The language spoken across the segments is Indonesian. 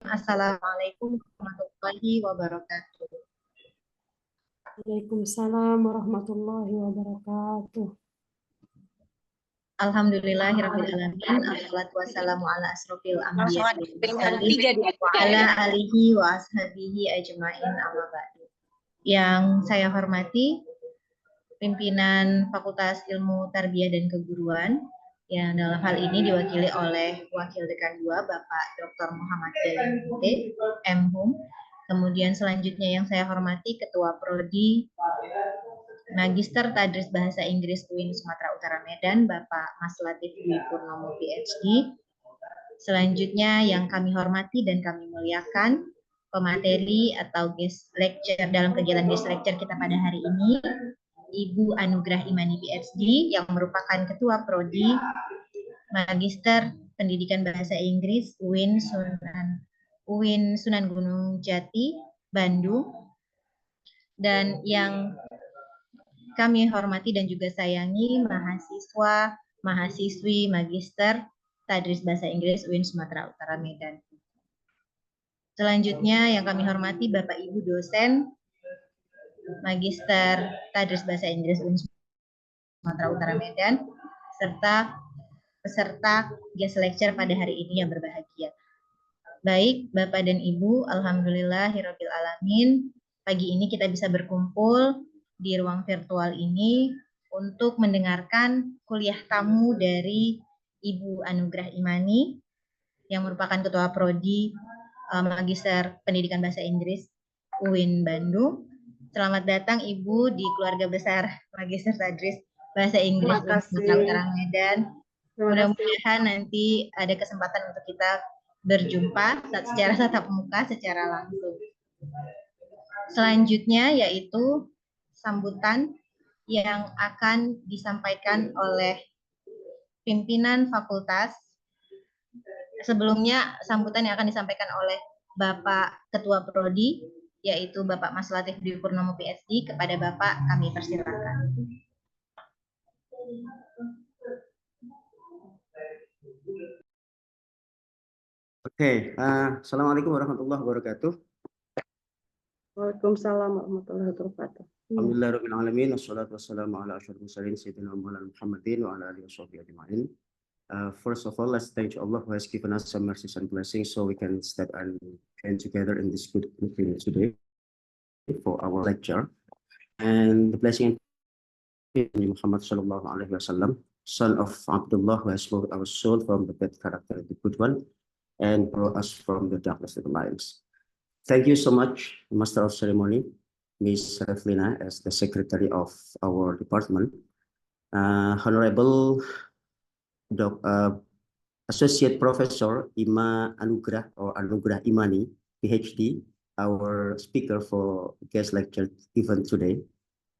Assalamualaikum warahmatullahi wabarakatuh. Waalaikumsalam warahmatullahi wabarakatuh. Alhamdulillahirrahmanirrahim. Assalatu wassalamu ala asrofil anbiya Langsung ada pilihan tiga dia. wa ala alihi wa ashabihi ajma'in amma ba'du. Yang saya hormati pimpinan Fakultas Ilmu Tarbiyah dan Keguruan yang dalam hal ini diwakili oleh Wakil Dekan 2 Bapak Dr. Muhammad Dalimunte, M.Hum. Kemudian selanjutnya yang saya hormati Ketua Prodi Magister Tadris Bahasa Inggris UIN Sumatera Utara Medan, Bapak Mas Latif Dwi Purnomo PhD. Selanjutnya yang kami hormati dan kami muliakan, pemateri atau guest lecture dalam kegiatan guest lecture kita pada hari ini, Ibu Anugrah Imani PhD yang merupakan Ketua Prodi Magister Pendidikan Bahasa Inggris UIN Sunan Gunung Jati, Bandung. Dan yang kami hormati dan juga sayangi mahasiswa, mahasiswi, magister Tadris Bahasa Inggris UIN Sumatera Utara Medan. Selanjutnya yang kami hormati Bapak Ibu dosen Magister Tadris Bahasa Inggris UIN Sumatera Utara Medan, serta peserta guest lecture pada hari ini yang berbahagia. Baik, Bapak dan Ibu, alhamdulillahirabbil alamin. Pagi ini kita bisa berkumpul di ruang virtual ini untuk mendengarkan kuliah tamu dari Ibu Anugrah Imani yang merupakan Ketua Prodi Magister Pendidikan Bahasa Inggris UIN Bandung. Selamat datang Ibu di keluarga besar Magister Tadris Bahasa Inggris UIN Sumatera Utara Medan. Mudah-mudahan nanti ada kesempatan untuk kita berjumpa secara tatap muka, secara langsung. Selanjutnya yaitu sambutan yang akan disampaikan oleh pimpinan fakultas. Sebelumnya sambutan yang akan disampaikan oleh Bapak Ketua Prodi, yaitu Bapak Mas Latif Dwi Purnomo PhD. Kepada Bapak kami persilakan. Assalamualaikum warahmatullahi wabarakatuh. Waalaikumsalam warahmatullahi wabarakatuh. Alhamdulillahirabbil alamin, wassalatu wassalamu ala asyrofil mursalin sayyidina Muhammadin wa ala alihi washabbihi ajma'in. First of all, let's thank Allah who has given us some mercies and blessings so we can step and together in this good meeting today for our lecture. And the blessing of Muhammad sallallahu alaihi wasallam, son of Abdullah, who has moved our soul from the bad character of the good one and brought us from the darkness of the lions. Thank you so much, Master of Ceremony, Ms. Reflina, as the secretary of our department. Honorable Associate Professor Ima Anugrah or Anugrah Imani, PhD, our speaker for guest lecture event today.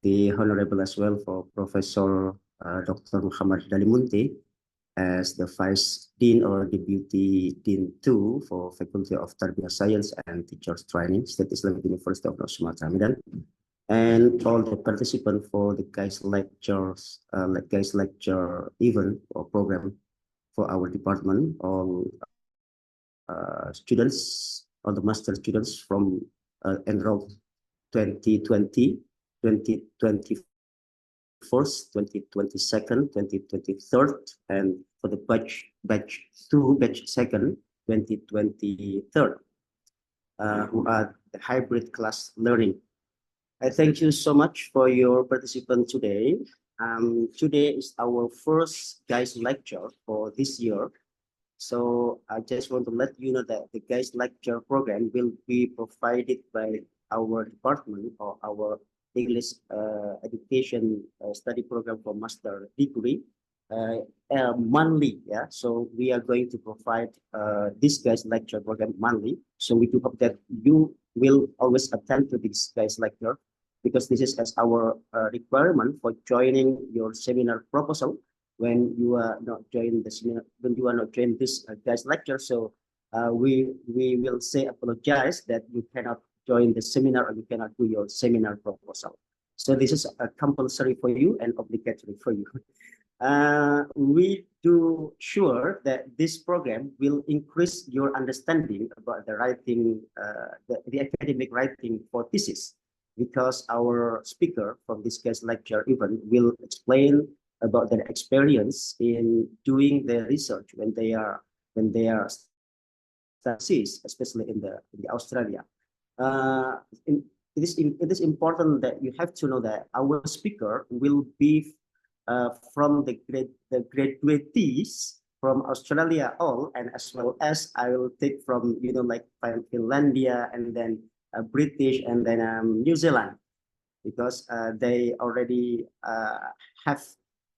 The Honorable as well for Professor Dr. Muhammad Dalimunte, as the Vice Dean or Deputy Dean 2 for Faculty of Tarbiyah Science and Teachers Training, State Islamic University of North Sumatra, Medan, and all the participants for the guest lecture event or program for our department, all students, all the master students from enrolled 2020, 2021, 2022, 2023, and for the batch 2, batch 2nd, 2023, who are the hybrid class learning. I thank you so much for your participation today. Today is our first guys lecture for this year. So I just want to let you know that the guys lecture program will be provided by our department or our English education study program for master degree monthly. Yeah, so we are going to provide this guys lecture program monthly. So we do hope that you will always attend to this guys lecture, because this is as our requirement for joining your seminar proposal when you are not joining the seminar, when you are not joining this guys lecture. So we will say apologize that you cannot join the seminar or you cannot do your seminar proposal. So this is a compulsory for you and obligatory for you. We do sure that this program will increase your understanding about the writing, the academic writing for thesis, because our speaker from this guest lecture even will explain about their experience in doing the research when they are studies, especially in the Australia. Uh, in, it is important that you have to know that our speaker will be from the graduates from Australia all, and as well as I will take from like Finlandia, and then British, and then New Zealand, because they already have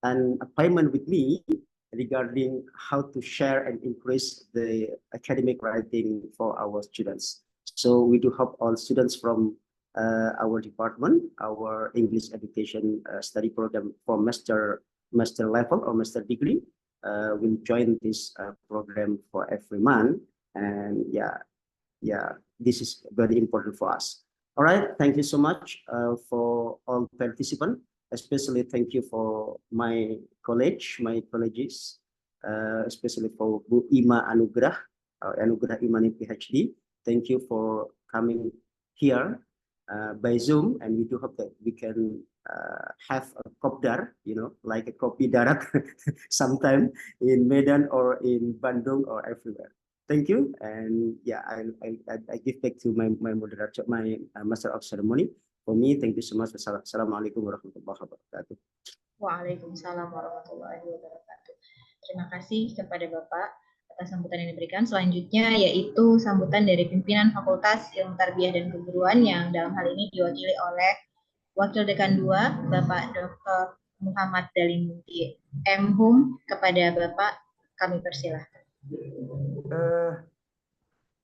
an appointment with me regarding how to share and increase the academic writing for our students. So we do hope all students from our department, our English education study program for master level or master degree, will join this program for every month. And yeah, this is very important for us. All right, thank you so much for all participants. Especially thank you for my colleagues, especially for Bu Ima Anugrah, Anugrah Imani PhD. Thank you for coming here by Zoom, and we do hope that we can have a kopdar, like a kopi darat sometime in Medan or in Bandung or everywhere. Thank you, and yeah, I give back to my moderator, my master of ceremony. For me, thank you so much. Assalamualaikum warahmatullahi wabarakatuh. Waalaikumsalam warahmatullahi wabarakatuh. Terima kasih kepada Bapak atas sambutan yang diberikan. Selanjutnya yaitu sambutan dari pimpinan Fakultas Ilmu Tarbiyah dan Keguruan yang dalam hal ini diwakili oleh Wakil Dekan 2, Bapak Dr. Muhammad Dalimunti M.Hum. Kepada Bapak kami persilahkan.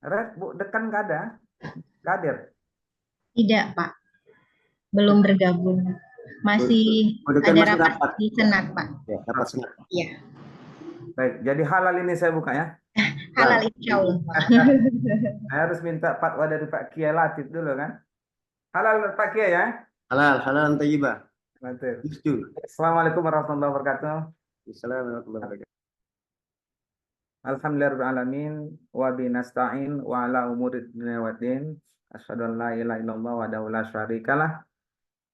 Red, Bu, dekan nggak ada? Nggak hadir? Tidak, Pak. Belum bergabung. Masih ada rapat di Senat, Pak. Ya, rapat Senat. Iya. Baik, jadi halal ini saya buka ya. Halal insya Allah, Pak. Saya harus minta fatwa dari Pak Kiai Latif dulu kan. Halal Pak Kiai ya. Halal thayyibah. Mantap. Betul. Assalamualaikum warahmatullahi wabarakatuh. Assalamualaikum warahmatullahi wabarakatuh. Alhamdulillahirrahmanirrahim. Wa binasta'in wa ala umurid dunia wa din. Asyhadu an la ilaha illallah wa la syarikalah.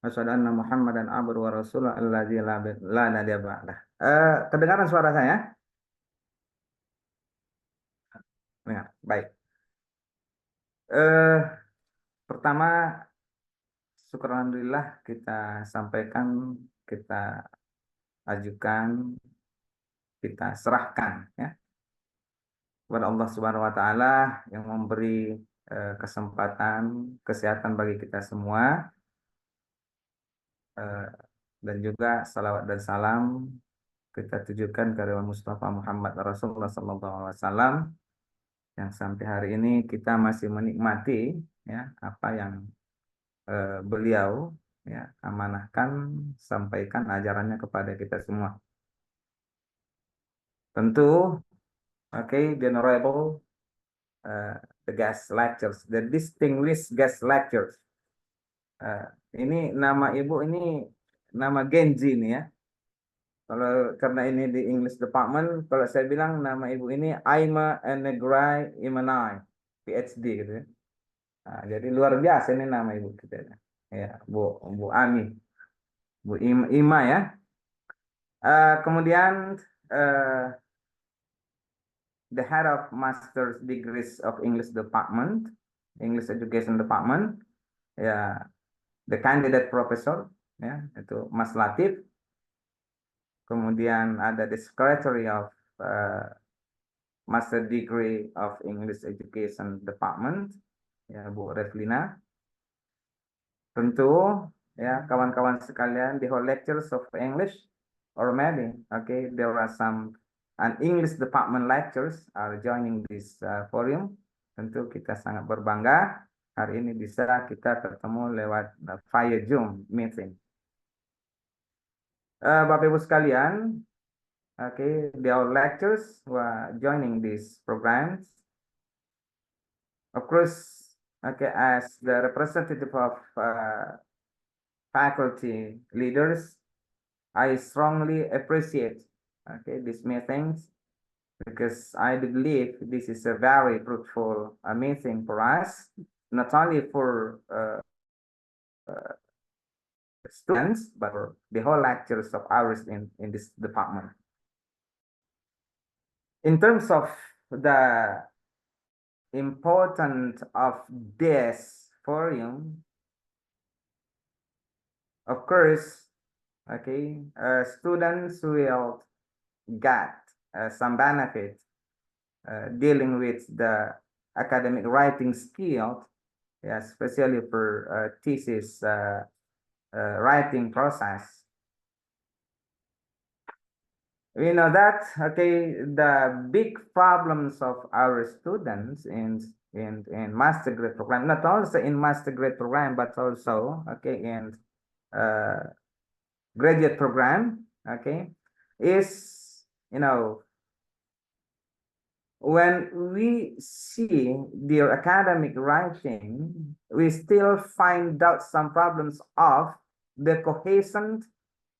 Asyhadu anna Muhammadan abduhu wa rasuluh allazi la nabiyya ba'dah. Kedengaran suara saya? Dengar. Baik. Pertama, syukur alhamdulillah kita sampaikan, kita ajukan, kita serahkan ya kepada Allah Subhanahu wa taala yang memberi kesempatan, kesehatan bagi kita semua. Dan juga salawat dan salam kita tujukan ke Mustafa Muhammad Rasulullah SAW yang sampai hari ini kita masih menikmati ya apa yang beliau ya amanahkan, sampaikan ajarannya kepada kita semua. Tentu, the honorable the guest lectures, the distinguished guest lectures. Ini nama ibu ini nama Genji nih ya. Kalau karena ini di English Department, kalau saya bilang nama ibu ini Aima Negrai Imanai, PhD gitu ya. Nah, jadi luar biasa ini nama ibu kita ya, Bu Ami, Bu Ima ya. Kemudian the head of Master's Degrees of English Department, English Education Department, ya, the candidate professor, ya, itu Mas Latif. Kemudian ada the Secretary of Master Degree of English Education Department, ya, Bu Revlina. Tentu, ya, kawan-kawan sekalian, the whole lectures of English, or maybe, okay, there are some English department lectures are joining this forum. Tentu kita sangat berbangga hari ini bisa kita ketemu lewat via Zoom meeting. Bapak Ibu sekalian, okay, the lectures were joining these programs. Of course, okay, as the representative of faculty leaders, I strongly appreciate, okay, these meetings, because I believe this is a very fruitful meeting for us, not only for students, but for the whole lecturers of ours in this department. In terms of the importance of this forum, of course, okay, students will get some benefit dealing with the academic writing skill, yeah, especially for thesis writing process. We know that, okay, the big problems of our students in master grade program, not also in master grade program, but also, okay, in graduate program, okay, is, you know, when we see their academic writing, we still find out some problems of the cohesion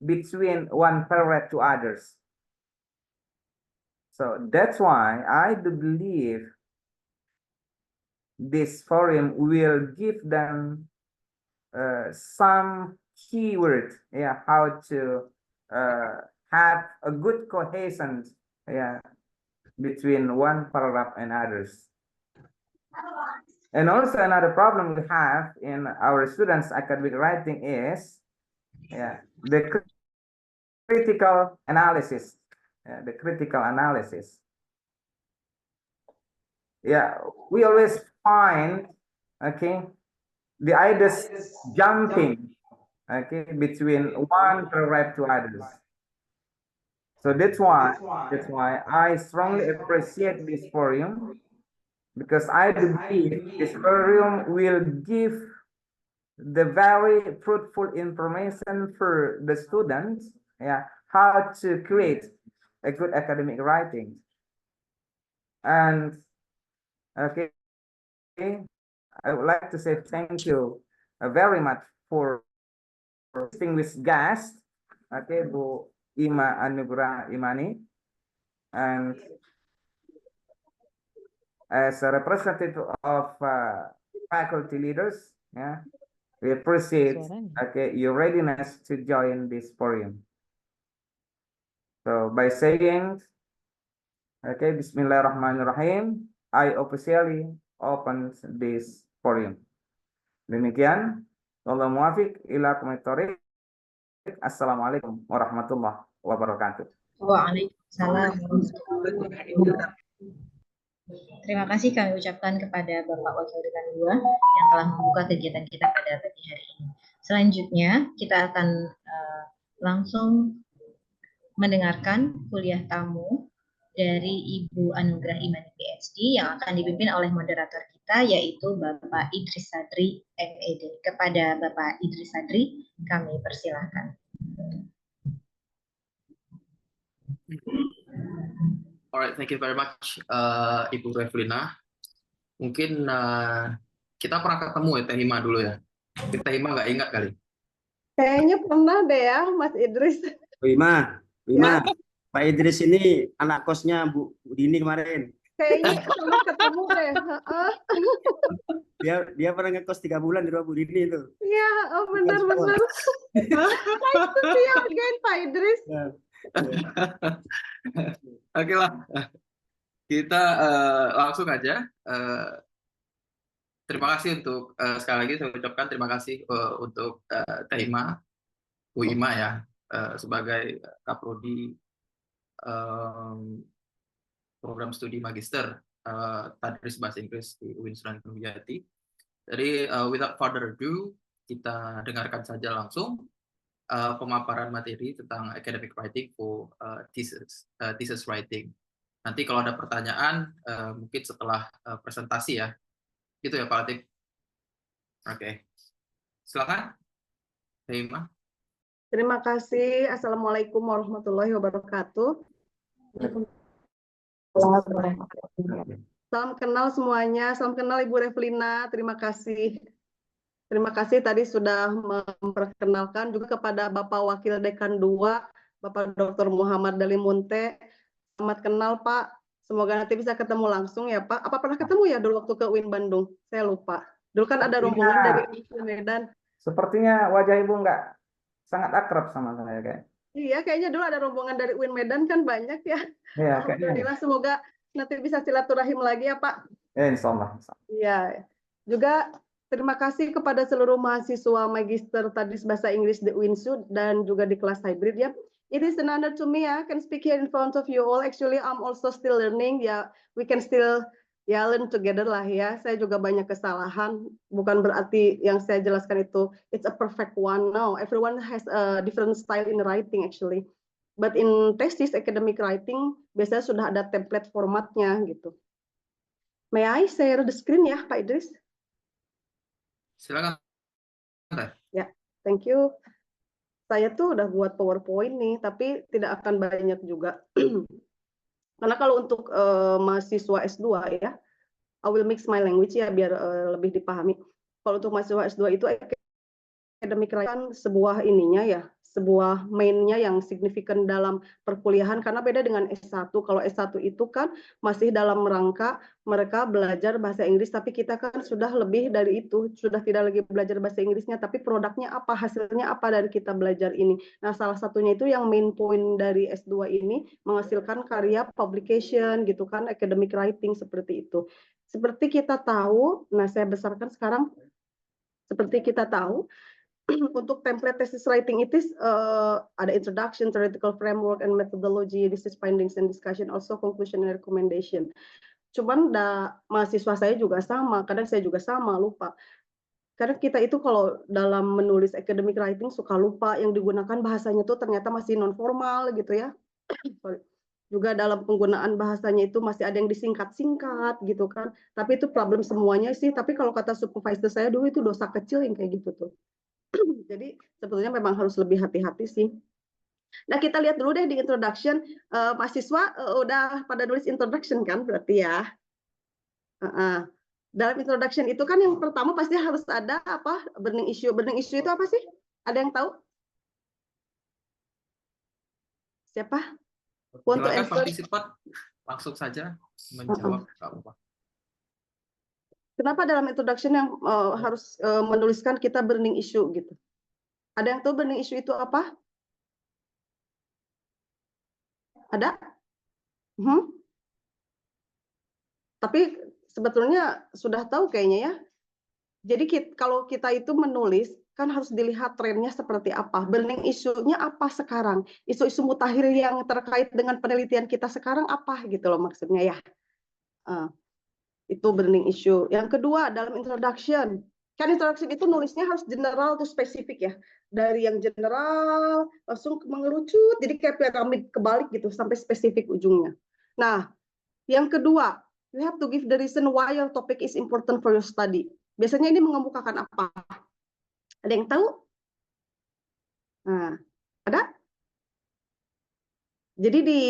between one paragraph to others. So that's why I do believe this forum will give them some keyword, yeah, how to have a good cohesion, yeah, between one paragraph and others. And also another problem we have in our students' academic writing is, yeah, the critical analysis. The critical analysis. Yeah, we always find, okay, the ideas jumping, okay, between one paragraph to others. So that's why I strongly appreciate this forum, because I believe this forum will give the very fruitful information for the students, yeah, how to create a good academic writing. And okay, I would like to say thank you very much for distinguished guest, okay, Bu Ima Anugrah Imani, and as a representative of faculty leaders, yeah, we appreciate, okay, your readiness to join this forum. So by saying, okay, Bismillahirrahmanirrahim, I officially open this forum. Demikian, Wallahu muwaffiq ila aqwamit thoriq. Assalamualaikum warahmatullahi wabarakatuh. Waalaikumsalam warahmatullahi wabarakatuh. Terima kasih kami ucapkan kepada Bapak Wakil Dekan 2 yang telah membuka kegiatan kita pada pagi hari ini. Selanjutnya, kita akan langsung mendengarkan kuliah tamu dari Ibu Anugrah Imani PhD yang akan dipimpin oleh moderator kita, yaitu Bapak Idris Sadri, MED. Kepada Bapak Idris Sadri, kami persilahkan. Alright, thank you very much, Ibu Revlina. Mungkin kita pernah ketemu ya Teh Hima dulu ya. Teh Hima nggak ingat kali. Kayaknya pernah deh ya, Mas Idris. Wima, Pak Idris ini anak kosnya Bu Dini kemarin. Kayaknya pernah ketemu deh. Dia pernah ngekos 3 bulan di rumah Bu Dini itu. Iya, oh benar-benar. Nice to see you again, Pak Idris. Oke lah, kita langsung aja. Terima kasih untuk sekali lagi saya ucapkan terima kasih untuk Teh Hima, Bu Ima ya, sebagai Kaprodi program studi magister Tadris Bahasa Inggris di UIN Sunan Gunung Jati. Jadi without further ado, kita dengarkan saja langsung pemaparan materi tentang academic writing for thesis writing. Nanti kalau ada pertanyaan mungkin setelah presentasi ya, gitu ya Pak Latif. Oke, silakan, Hima. Terima kasih. Assalamualaikum warahmatullahi wabarakatuh. Salam kenal semuanya. Salam kenal Ibu Revlina. Terima kasih. Terima kasih tadi sudah memperkenalkan juga kepada Bapak Wakil Dekan 2, Bapak Dr. Muhammad Dalimunte. Selamat kenal Pak. Semoga nanti bisa ketemu langsung ya Pak. Apa pernah ketemu ya dulu waktu ke UIN Bandung? Saya lupa. Dulu kan ada rombongan dari Medan. Sepertinya wajah ibu nggak sangat akrab sama saya kayak. Iya, kayaknya dulu ada rombongan dari UIN Medan kan banyak ya. Iya, kayaknya. Alhamdulillah, semoga nanti bisa silaturahim lagi ya Pak. Insya Allah. Iya. Juga terima kasih kepada seluruh mahasiswa Magister Tadris Bahasa Inggris di UINSU dan juga di kelas hybrid ya. It is an honor to me I can speak here in front of you all. Actually, I'm also still learning. Ya, we can still learn together lah ya. Saya juga banyak kesalahan. Bukan berarti yang saya jelaskan itu it's a perfect one. No, everyone has a different style in writing actually. But in thesis academic writing biasanya sudah ada template formatnya gitu. May I share the screen ya, Pak Idris? Silakan. Ya, thank you. Saya tuh udah buat PowerPoint nih, tapi tidak akan banyak juga. Karena kalau untuk mahasiswa S2 ya, I will mix my language ya biar lebih dipahami. Kalau untuk mahasiswa S2 itu academic writing sebuah ininya ya, sebuah mainnya yang signifikan dalam perkuliahan karena beda dengan S1. Kalau S1 itu kan masih dalam rangka mereka belajar bahasa Inggris, tapi kita kan sudah lebih dari itu, sudah tidak lagi belajar bahasa Inggrisnya, tapi produknya apa, hasilnya apa dari kita belajar ini. Nah, salah satunya itu yang main point dari S2 ini menghasilkan karya publication gitu kan, academic writing seperti itu. Seperti kita tahu, nah saya besarkan sekarang, seperti kita tahu, untuk template thesis writing itu ada introduction, theoretical framework, and methodology, this is findings and discussion, also conclusion and recommendation. Cuman mahasiswa saya juga sama, kadang saya juga sama, lupa. Karena kita itu kalau dalam menulis academic writing suka lupa, yang digunakan bahasanya tuh ternyata masih non formal gitu ya. Juga dalam penggunaan bahasanya itu masih ada yang disingkat-singkat gitu kan. Tapi itu problem semuanya sih, tapi kalau kata supervisor saya dulu itu dosa kecil yang kayak gitu tuh. Jadi sebetulnya memang harus lebih hati-hati sih. Nah, kita lihat dulu deh di introduction. Mahasiswa udah pada nulis introduction kan berarti ya. Dalam introduction itu kan yang pertama pasti harus ada apa? Burning issue. Burning issue itu apa sih? Ada yang tahu? Siapa? Silakan partisipan langsung saja menjawab. Kenapa dalam introduction yang harus menuliskan kita burning issue gitu? Ada yang tahu burning issue itu apa? Ada? Tapi sebetulnya sudah tahu kayaknya ya. Jadi kalau kita itu menulis, kan harus dilihat trennya seperti apa. Burning issue-nya apa sekarang? Isu-isu mutakhir yang terkait dengan penelitian kita sekarang apa gitu loh maksudnya ya. Itu burning issue. Yang kedua, dalam introduction. Kan introduction itu nulisnya harus general atau spesifik ya. Dari yang general langsung mengerucut, jadi kayak piramid kebalik gitu sampai spesifik ujungnya. Nah, yang kedua, you have to give the reason why your topic is important for your study. Biasanya ini mengemukakan apa? Ada yang tahu? Nah, ada? Jadi di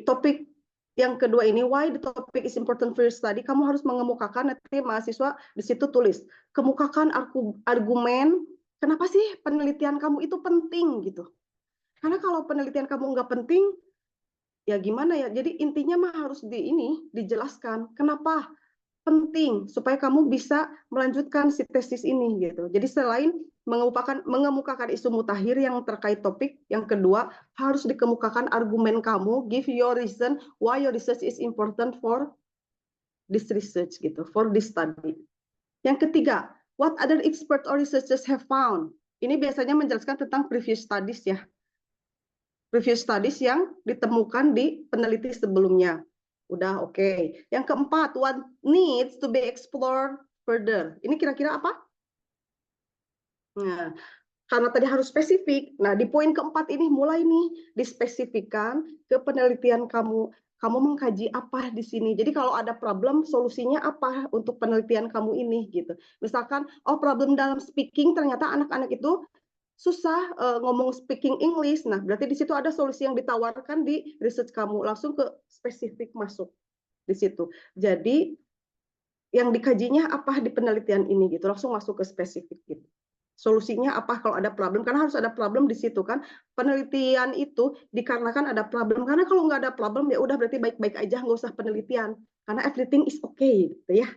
topik yang kedua ini, why the topic is important for your study, kamu harus mengemukakan, nanti mahasiswa di situ tulis, kemukakan argumen, kenapa sih penelitian kamu itu penting gitu. Karena kalau penelitian kamu nggak penting, ya gimana ya, jadi intinya mah harus dijelaskan, kenapa penting, supaya kamu bisa melanjutkan si tesis ini gitu. Jadi selain mengemukakan isu mutakhir yang terkait topik, yang kedua harus dikemukakan argumen kamu, give your reason why your research is important for this research gitu, for this study. Yang ketiga, what other experts or researchers have found. Ini biasanya menjelaskan tentang previous studies ya. Previous studies yang ditemukan di peneliti sebelumnya. Udah oke. Yang keempat, what needs to be explored further. Ini kira-kira apa? Nah, karena tadi harus spesifik. Nah, di poin keempat ini mulai nih dispesifikkan ke penelitian kamu. Kamu mengkaji apa di sini. Jadi kalau ada problem, solusinya apa untuk penelitian kamu ini gitu. Misalkan, problem dalam speaking ternyata anak-anak itu susah ngomong speaking English. Nah, berarti di situ ada solusi yang ditawarkan di research kamu. Langsung ke spesifik masuk di situ. Jadi yang dikajinya apa di penelitian ini gitu. Langsung masuk ke spesifik gitu. Solusinya apa kalau ada problem? Karena harus ada problem di situ kan. Penelitian itu dikarenakan ada problem. Karena kalau nggak ada problem ya udah berarti baik-baik aja, nggak usah penelitian. Karena everything is okay, gitu ya.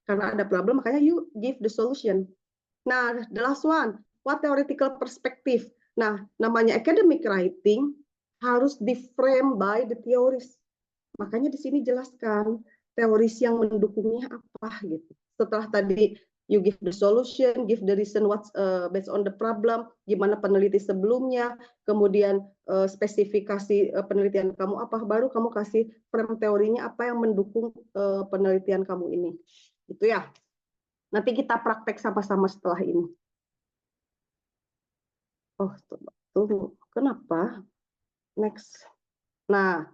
Karena ada problem makanya you give the solution. Nah, the last one, what theoretical perspective? Nah, namanya academic writing harus di-frame by the theories. Makanya di sini jelaskan teoris yang mendukungnya apa gitu. Setelah tadi you give the solution, give the reason what's based on the problem, gimana peneliti sebelumnya, kemudian spesifikasi penelitian kamu apa, baru kamu kasih frame teorinya apa yang mendukung penelitian kamu ini. Itu ya. Nanti kita praktek sama-sama setelah ini. Oh, tunggu. Kenapa? Next. Nah,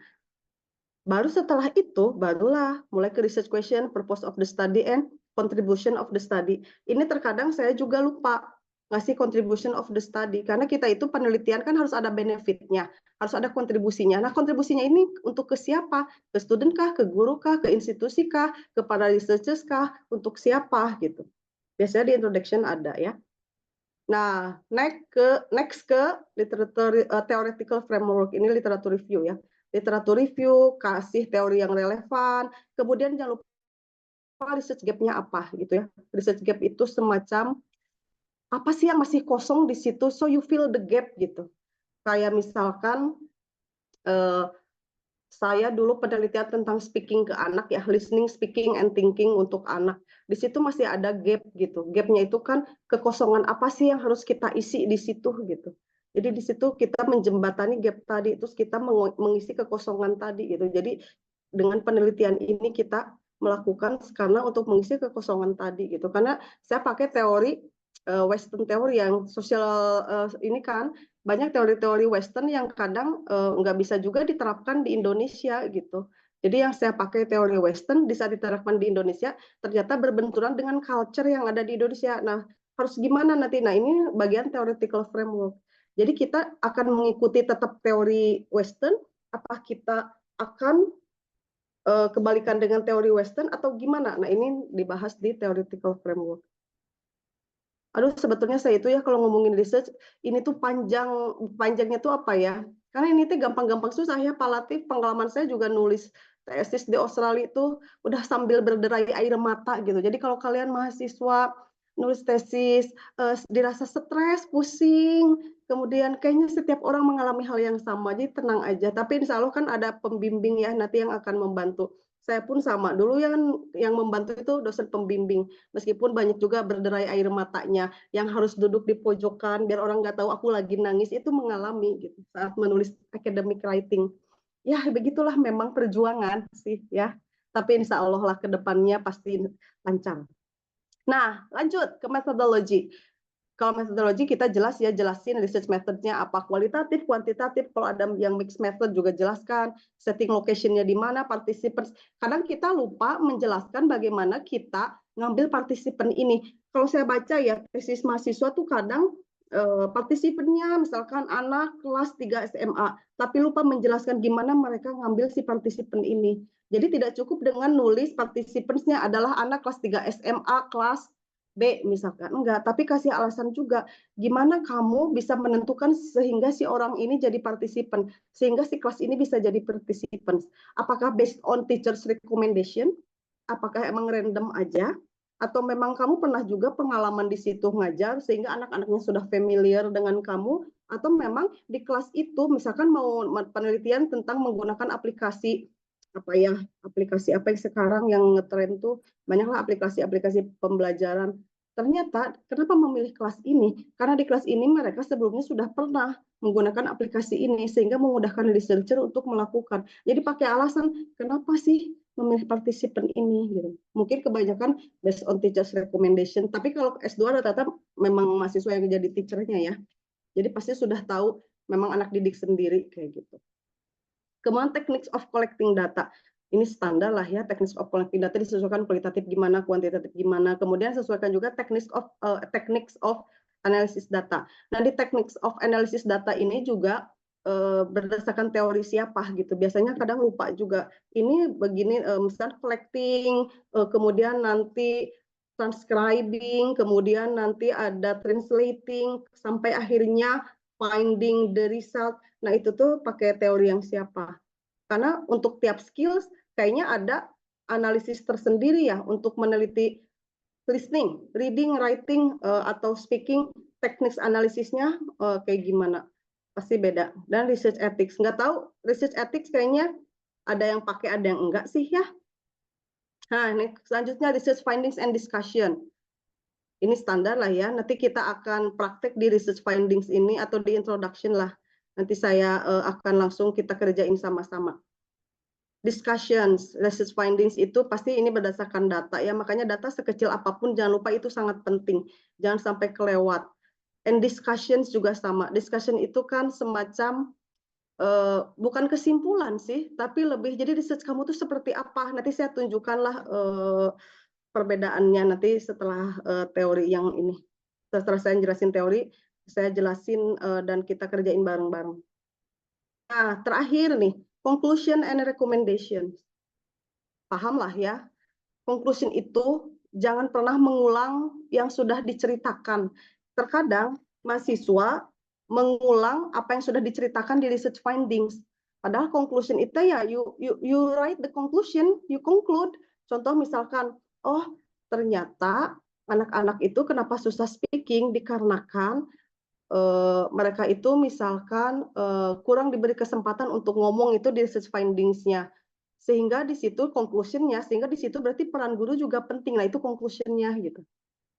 baru setelah itu, barulah mulai ke research question, purpose of the study, and contribution of the study. Ini terkadang saya juga lupa ngasih contribution of the study, karena kita itu penelitian kan harus ada benefitnya, harus ada kontribusinya. Nah, kontribusinya ini untuk ke siapa? Ke student kah, ke guru kah, ke institusi kah, kepada researchers kah, untuk siapa gitu. Biasanya di introduction ada ya. Nah, next ke literature theoretical framework, ini literature review ya. Literatur review, kasih teori yang relevan, kemudian jangan lupa research gap-nya apa gitu ya. Research gap itu semacam apa sih yang masih kosong di situ, so you fill the gap gitu. Kayak misalkan saya dulu penelitian tentang speaking ke anak ya, listening, speaking, and thinking untuk anak. Di situ masih ada gap gitu. Gapnya itu kan kekosongan apa sih yang harus kita isi di situ gitu. Jadi di situ kita menjembatani gap tadi, terus kita mengisi kekosongan tadi gitu. Jadi dengan penelitian ini kita melakukan karena untuk mengisi kekosongan tadi gitu. Karena saya pakai teori Western teori yang sosial ini kan banyak teori-teori Western yang kadang nggak bisa juga diterapkan di Indonesia gitu. Jadi yang saya pakai teori Western bisa diterapkan di Indonesia ternyata berbenturan dengan culture yang ada di Indonesia. Nah, harus gimana nanti? Nah, ini bagian theoretical framework. Jadi kita akan mengikuti tetap teori Western, apa kita akan kebalikan dengan teori Western atau gimana? Nah, ini dibahas di theoretical framework. Aduh, sebetulnya saya itu ya kalau ngomongin research, ini tuh panjangnya tuh apa ya? Karena ini tuh gampang-gampang susah ya, palatif pengalaman saya juga nulis tesis di Australia itu udah sambil berderai air mata gitu. Jadi kalau kalian mahasiswa nulis tesis, dirasa stres, pusing, kemudian kayaknya setiap orang mengalami hal yang sama, jadi tenang aja. Tapi insya Allah kan ada pembimbing ya nanti yang akan membantu. Saya pun sama, dulu yang membantu itu dosen pembimbing. Meskipun banyak juga berderai air matanya, yang harus duduk di pojokan biar orang nggak tahu aku lagi nangis, itu mengalami gitu saat menulis academic writing. Ya begitulah memang perjuangan sih ya. Tapi insya Allah lah ke depannya pasti lancar. Nah lanjut ke metodologi. Kalau metodologi kita jelas ya, jelasin research methodnya apa, kualitatif, kuantitatif. Kalau ada yang mixed method juga jelaskan, setting location-nya di mana, participants. Kadang kita lupa menjelaskan bagaimana kita ngambil partisipan ini. Kalau saya baca ya, tesis mahasiswa tuh kadang partisipannya misalkan anak kelas 3 SMA, tapi lupa menjelaskan gimana mereka ngambil si partisipan ini. Jadi tidak cukup dengan nulis partisipansnya adalah anak kelas 3 SMA, kelas B misalkan, enggak, tapi kasih alasan juga gimana kamu bisa menentukan sehingga si orang ini jadi partisipan, sehingga si kelas ini bisa jadi partisipan. Apakah based on teacher's recommendation, apakah emang random aja, atau memang kamu pernah juga pengalaman di situ ngajar sehingga anak-anaknya sudah familiar dengan kamu, atau memang di kelas itu misalkan mau penelitian tentang menggunakan aplikasi aplikasi apa yang sekarang yang ngetren tuh banyaklah aplikasi-aplikasi pembelajaran. Ternyata kenapa memilih kelas ini? Karena di kelas ini mereka sebelumnya sudah pernah menggunakan aplikasi ini sehingga memudahkan researcher untuk melakukan. Jadi pakai alasan kenapa sih memilih partisipan ini gitu. Mungkin kebanyakan based on teacher's recommendation, tapi kalau S2 rata-rata memang mahasiswa yang jadi teachernya ya. Jadi pasti sudah tahu memang anak didik sendiri kayak gitu. Kemudian techniques of collecting data. Ini standar lah ya, techniques of collecting data disesuaikan kualitatif gimana, kuantitatif gimana. Kemudian sesuaikan juga techniques of analysis data. Nah, di techniques of analysis data ini juga berdasarkan teori siapa gitu. Biasanya kadang lupa juga. Ini begini, misalnya collecting, kemudian nanti transcribing, kemudian nanti ada translating, sampai akhirnya finding the result. Nah, itu tuh pakai teori yang siapa? Karena untuk tiap skills kayaknya ada analisis tersendiri ya untuk meneliti listening, reading, writing, atau speaking, teknik analisisnya kayak gimana. Pasti beda. Dan research ethics, nggak tahu research ethics kayaknya ada yang pakai, ada yang enggak sih ya. Nah, ini selanjutnya research findings and discussion. Ini standar lah ya. Nanti kita akan praktek di research findings ini atau di introduction lah. Nanti saya akan langsung kita kerjain sama-sama. Discussions, research findings itu pasti ini berdasarkan data ya. Makanya data sekecil apapun jangan lupa itu sangat penting. Jangan sampai kelewat. And discussions juga sama. Discussion itu kan semacam bukan kesimpulan sih, tapi lebih jadi research kamu tuh seperti apa. Nanti saya tunjukkanlah perbedaannya nanti setelah teori yang ini. Setelah saya jelasin teori, saya jelasin dan kita kerjain bareng-bareng. Nah, terakhir nih, conclusion and recommendation. Paham lah ya, conclusion itu jangan pernah mengulang yang sudah diceritakan. Terkadang mahasiswa mengulang apa yang sudah diceritakan di research findings. Padahal conclusion itu ya you write the conclusion, you conclude. Contoh misalkan, oh ternyata anak-anak itu kenapa susah speaking dikarenakan mereka itu misalkan kurang diberi kesempatan untuk ngomong itu di research findings-nya. Sehingga di situ conclusion-nya, sehingga di situ berarti peran guru juga penting. Nah, itu conclusion-nya gitu.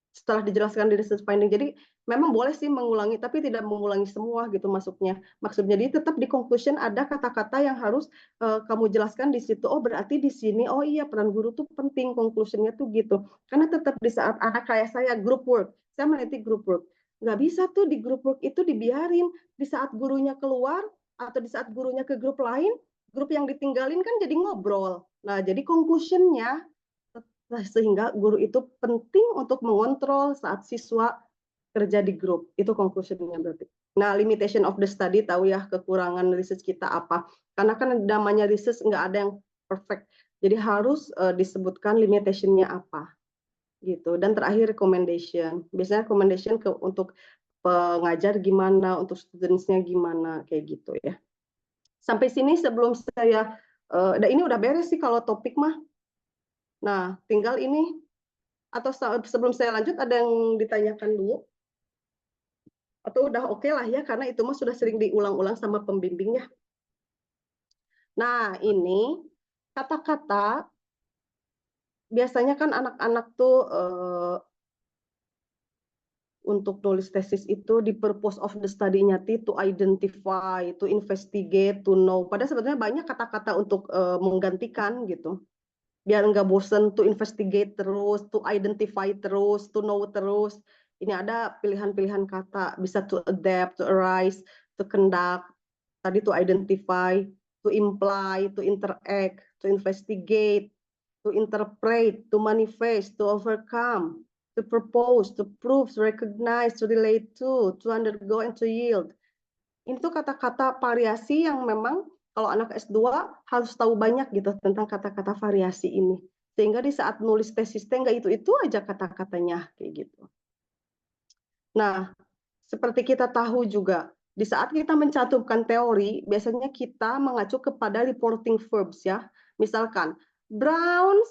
Setelah dijelaskan di research finding. Jadi memang boleh sih mengulangi, tapi tidak mengulangi semua gitu maksudnya. Maksudnya jadi tetap di conclusion ada kata-kata yang harus kamu jelaskan di situ. Oh berarti di sini, oh iya peran guru tuh penting, conclusion-nya tuh gitu. Karena tetap di saat anak kayak saya group work, saya meneliti group work. Nggak bisa tuh di group work itu dibiarin. Di saat gurunya keluar, atau di saat gurunya ke grup lain, grup yang ditinggalin kan jadi ngobrol. Nah jadi conclusion-nya, nah, sehingga guru itu penting untuk mengontrol saat siswa kerja di grup. Itu conclusion-nya berarti. Nah, limitation of the study, tahu ya kekurangan research kita apa. Karena kan namanya research nggak ada yang perfect. Jadi harus disebutkan limitation-nya apa. Gitu. Dan terakhir recommendation. Biasanya recommendation untuk pengajar gimana, untuk students-nya gimana, kayak gitu ya. Sampai sini sebelum saya, ini udah beres sih kalau topik mah. Nah, tinggal ini, atau sebelum saya lanjut ada yang ditanyakan dulu? Atau udah oke lah ya, karena itu mah sudah sering diulang-ulang sama pembimbingnya. Nah, ini kata-kata, biasanya kan anak-anak tuh untuk nulis tesis itu di purpose of the study-nya to identify, to investigate, to know. Padahal sebenarnya banyak kata-kata untuk menggantikan gitu. Biar nggak bosen, to investigate terus, to identify terus, to know terus. Ini ada pilihan-pilihan kata, bisa to adapt, to arise, to conduct, tadi to identify, to imply, to interact, to investigate, to interpret, to manifest, to overcome, to propose, to prove, to recognize, to relate to undergo, and to yield. Ini tuh kata-kata variasi yang memang kalau anak S2 harus tahu banyak gitu tentang kata-kata variasi ini. Sehingga di saat nulis tesis nggak itu aja kata-katanya kayak gitu. Nah, seperti kita tahu juga, di saat kita mencantumkan teori, biasanya kita mengacu kepada reporting verbs ya. Misalkan, Browns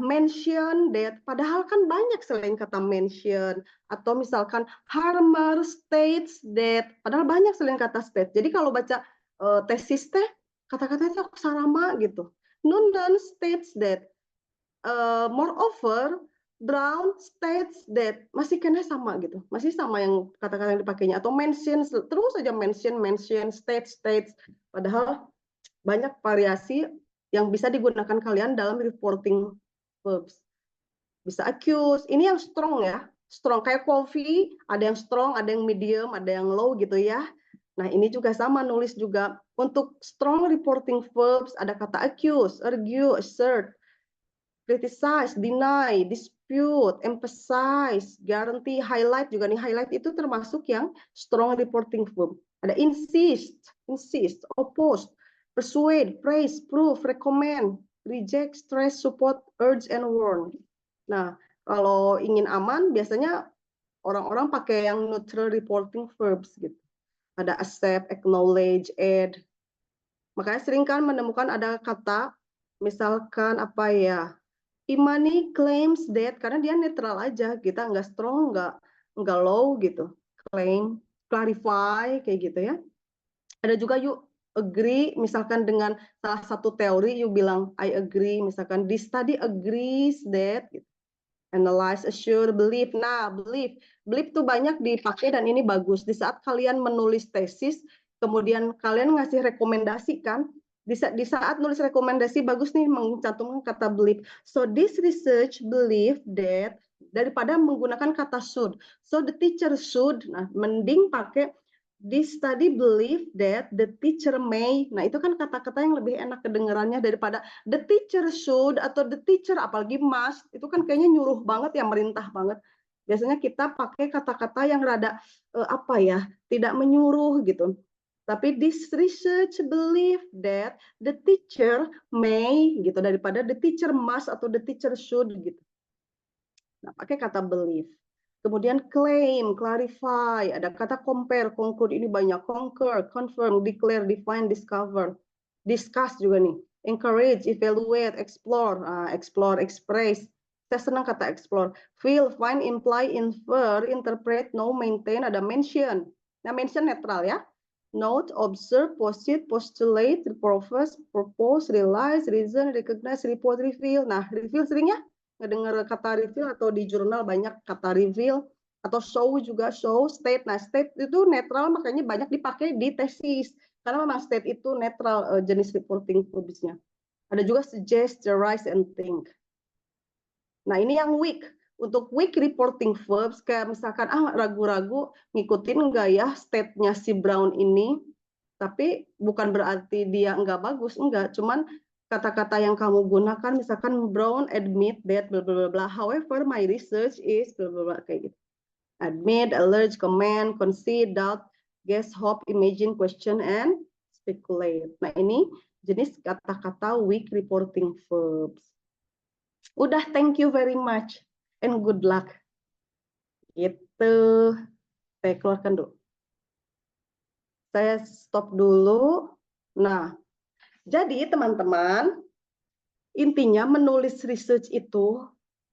mention that, padahal kan banyak selain kata mention, atau misalkan Harmer states that, padahal banyak selain kata state. Jadi kalau baca tesis teh kata-katanya sama gitu. Noonan states that, moreover Brown states that, masih kena sama gitu, masih sama yang kata-kata yang dipakainya, atau mention terus saja mention states, padahal banyak variasi yang bisa digunakan kalian dalam reporting verbs. Bisa accuse, ini yang strong ya, strong kayak coffee, ada yang strong, ada yang medium, ada yang low gitu ya. Nah ini juga sama, nulis juga untuk strong reporting verbs ada kata accuse, argue, assert, criticize, deny, dispute, emphasize, guarantee, highlight juga nih, highlight itu termasuk yang strong reporting verb. Ada insist, oppose, persuade, praise, prove, recommend, reject, stress, support, urge, and warn. Nah, kalau ingin aman, biasanya orang-orang pakai yang neutral reporting verbs gitu. Ada accept, acknowledge, add. Makanya sering kan menemukan ada kata, misalkan apa ya, Imani claims that, karena dia netral aja, kita nggak strong, nggak low gitu. Claim, clarify, kayak gitu ya. Ada juga you agree, misalkan dengan salah satu teori, you bilang I agree, misalkan this study agrees that, gitu. Analyze, assure, believe. Nah, believe tuh banyak dipakai dan ini bagus. Di saat kalian menulis tesis, kemudian kalian ngasih rekomendasi kan, di saat nulis rekomendasi bagus nih mencantumkan kata believe. So this research believe that, daripada menggunakan kata should. So the teacher should, nah mending pakai this study believe that the teacher may. Nah, itu kan kata-kata yang lebih enak kedengarannya daripada the teacher should atau the teacher, apalagi must. Itu kan kayaknya nyuruh banget ya, merintah banget. Biasanya kita pakai kata-kata yang rada apa ya, tidak menyuruh gitu. Tapi this research believe that the teacher may gitu daripada the teacher must atau the teacher should gitu. Nah, pakai kata believe. Kemudian claim, clarify, ada kata compare, conclude, ini banyak, concur, confirm, declare, define, discover, discuss juga nih, encourage, evaluate, explore, explore, express. Saya senang kata explore, feel, find, imply, infer, interpret, know, maintain, ada mention. Nah, mention netral ya. Note, observe, posit, postulate, propose, realize, reason, recognize, report, reveal. Nah, reveal seringnya ngedengar kata reveal atau di jurnal banyak kata reveal, atau show juga, show, state. Nah, state itu netral, makanya banyak dipakai di tesis karena memang state itu netral jenis reporting verbs-nya. Ada juga suggest, theorize, and think. Nah, ini yang weak. Untuk weak reporting verbs, kayak misalkan ragu-ragu ngikutin enggak ya state-nya si Brown ini, tapi bukan berarti dia enggak bagus, enggak, cuman kata-kata yang kamu gunakan, misalkan Brown admit that blah blah blah. However, my research is blah blah blah, kayak gitu. Admit, allege, comment, concede, doubt, guess, hope, imagine, question, and speculate. Nah, ini jenis kata-kata weak reporting verbs. Udah, thank you very much and good luck. Itu saya keluarkan dulu. Saya stop dulu. Nah, jadi teman-teman, intinya menulis research itu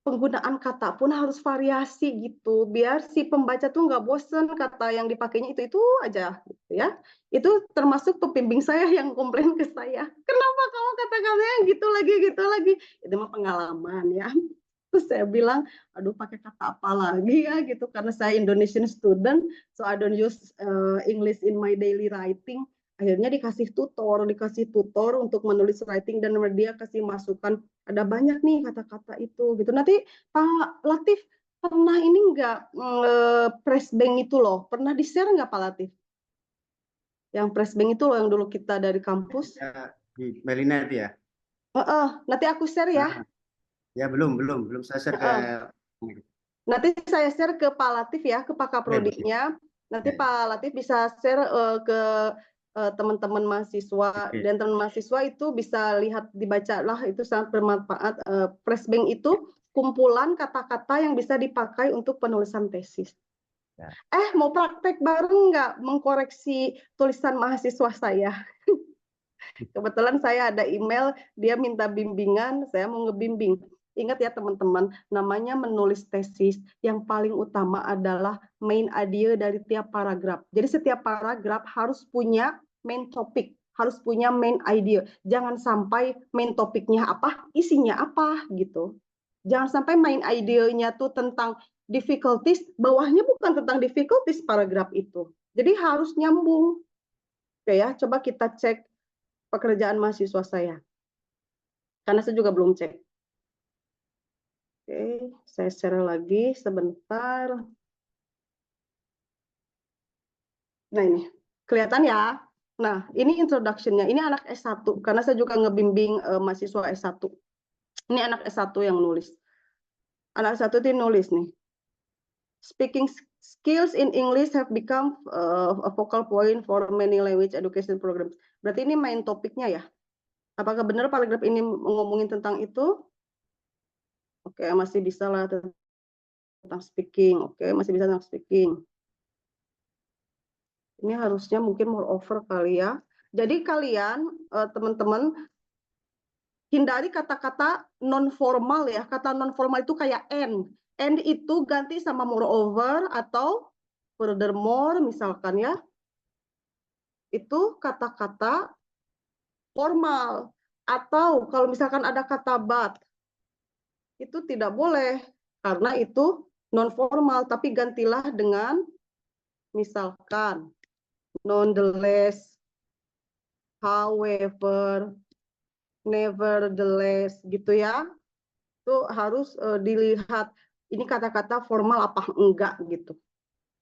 penggunaan kata pun harus variasi gitu, biar si pembaca tuh nggak bosen kata yang dipakainya itu aja gitu ya. Itu termasuk pembimbing saya yang komplain ke saya, kenapa kamu kata-katanya gitu lagi. Itu mah pengalaman ya. Terus saya bilang, aduh pakai kata apa lagi ya gitu, karena saya Indonesian student, so I don't use English in my daily writing. Akhirnya dikasih tutor untuk menulis writing, dan dia kasih masukan, ada banyak nih kata-kata itu gitu. Nanti Pak Latif pernah ini enggak press bank itu loh, pernah di-share enggak Pak Latif? Yang press bank itu loh yang dulu kita dari kampus. Di Melinet ya. Nanti aku share ya. Ya belum saya share ke. Nanti saya share ke Pak Latif ya, ke Pak Kaprodinya. Nanti Pak Latif bisa share ke teman-teman mahasiswa, dan teman mahasiswa itu bisa lihat, dibacalah, itu sangat bermanfaat. Press bank itu kumpulan kata-kata yang bisa dipakai untuk penulisan tesis. Ya. Mau praktek bareng nggak mengkoreksi tulisan mahasiswa saya? Kebetulan saya ada email, dia minta bimbingan, saya mau ngebimbing. Ingat ya teman-teman, namanya menulis tesis, yang paling utama adalah main idea dari tiap paragraf. Jadi setiap paragraf harus punya main topik, harus punya main idea. Jangan sampai main topiknya apa, isinya apa gitu. Jangan sampai main idenya tuh tentang difficulties, bawahnya bukan tentang difficulties paragraf itu. Jadi harus nyambung. Oke ya, coba kita cek pekerjaan mahasiswa saya. Karena saya juga belum cek. Oke, saya share lagi sebentar. Nah ini, kelihatan ya? Nah, ini introduction-nya. Ini anak S1, karena saya juga ngebimbing mahasiswa S1. Ini anak S1 yang nulis. Anak S1 itu nulis nih. Speaking skills in English have become a focal point for many language education programs. Berarti ini main topiknya ya? Apakah benar paragraf ini ngomongin tentang itu? Oke, masih bisa lah tentang speaking. Oke, masih bisa tentang speaking. Ini harusnya mungkin moreover kali ya. Jadi kalian, teman-teman, hindari kata-kata non formal ya. Kata non formal itu kayak and. And itu ganti sama moreover atau furthermore misalkan ya. Itu kata-kata formal. Atau kalau misalkan ada kata but, itu tidak boleh karena itu non formal, tapi gantilah dengan misalkan nonetheless, however, nevertheless gitu ya. Itu harus dilihat ini kata-kata formal apa enggak gitu.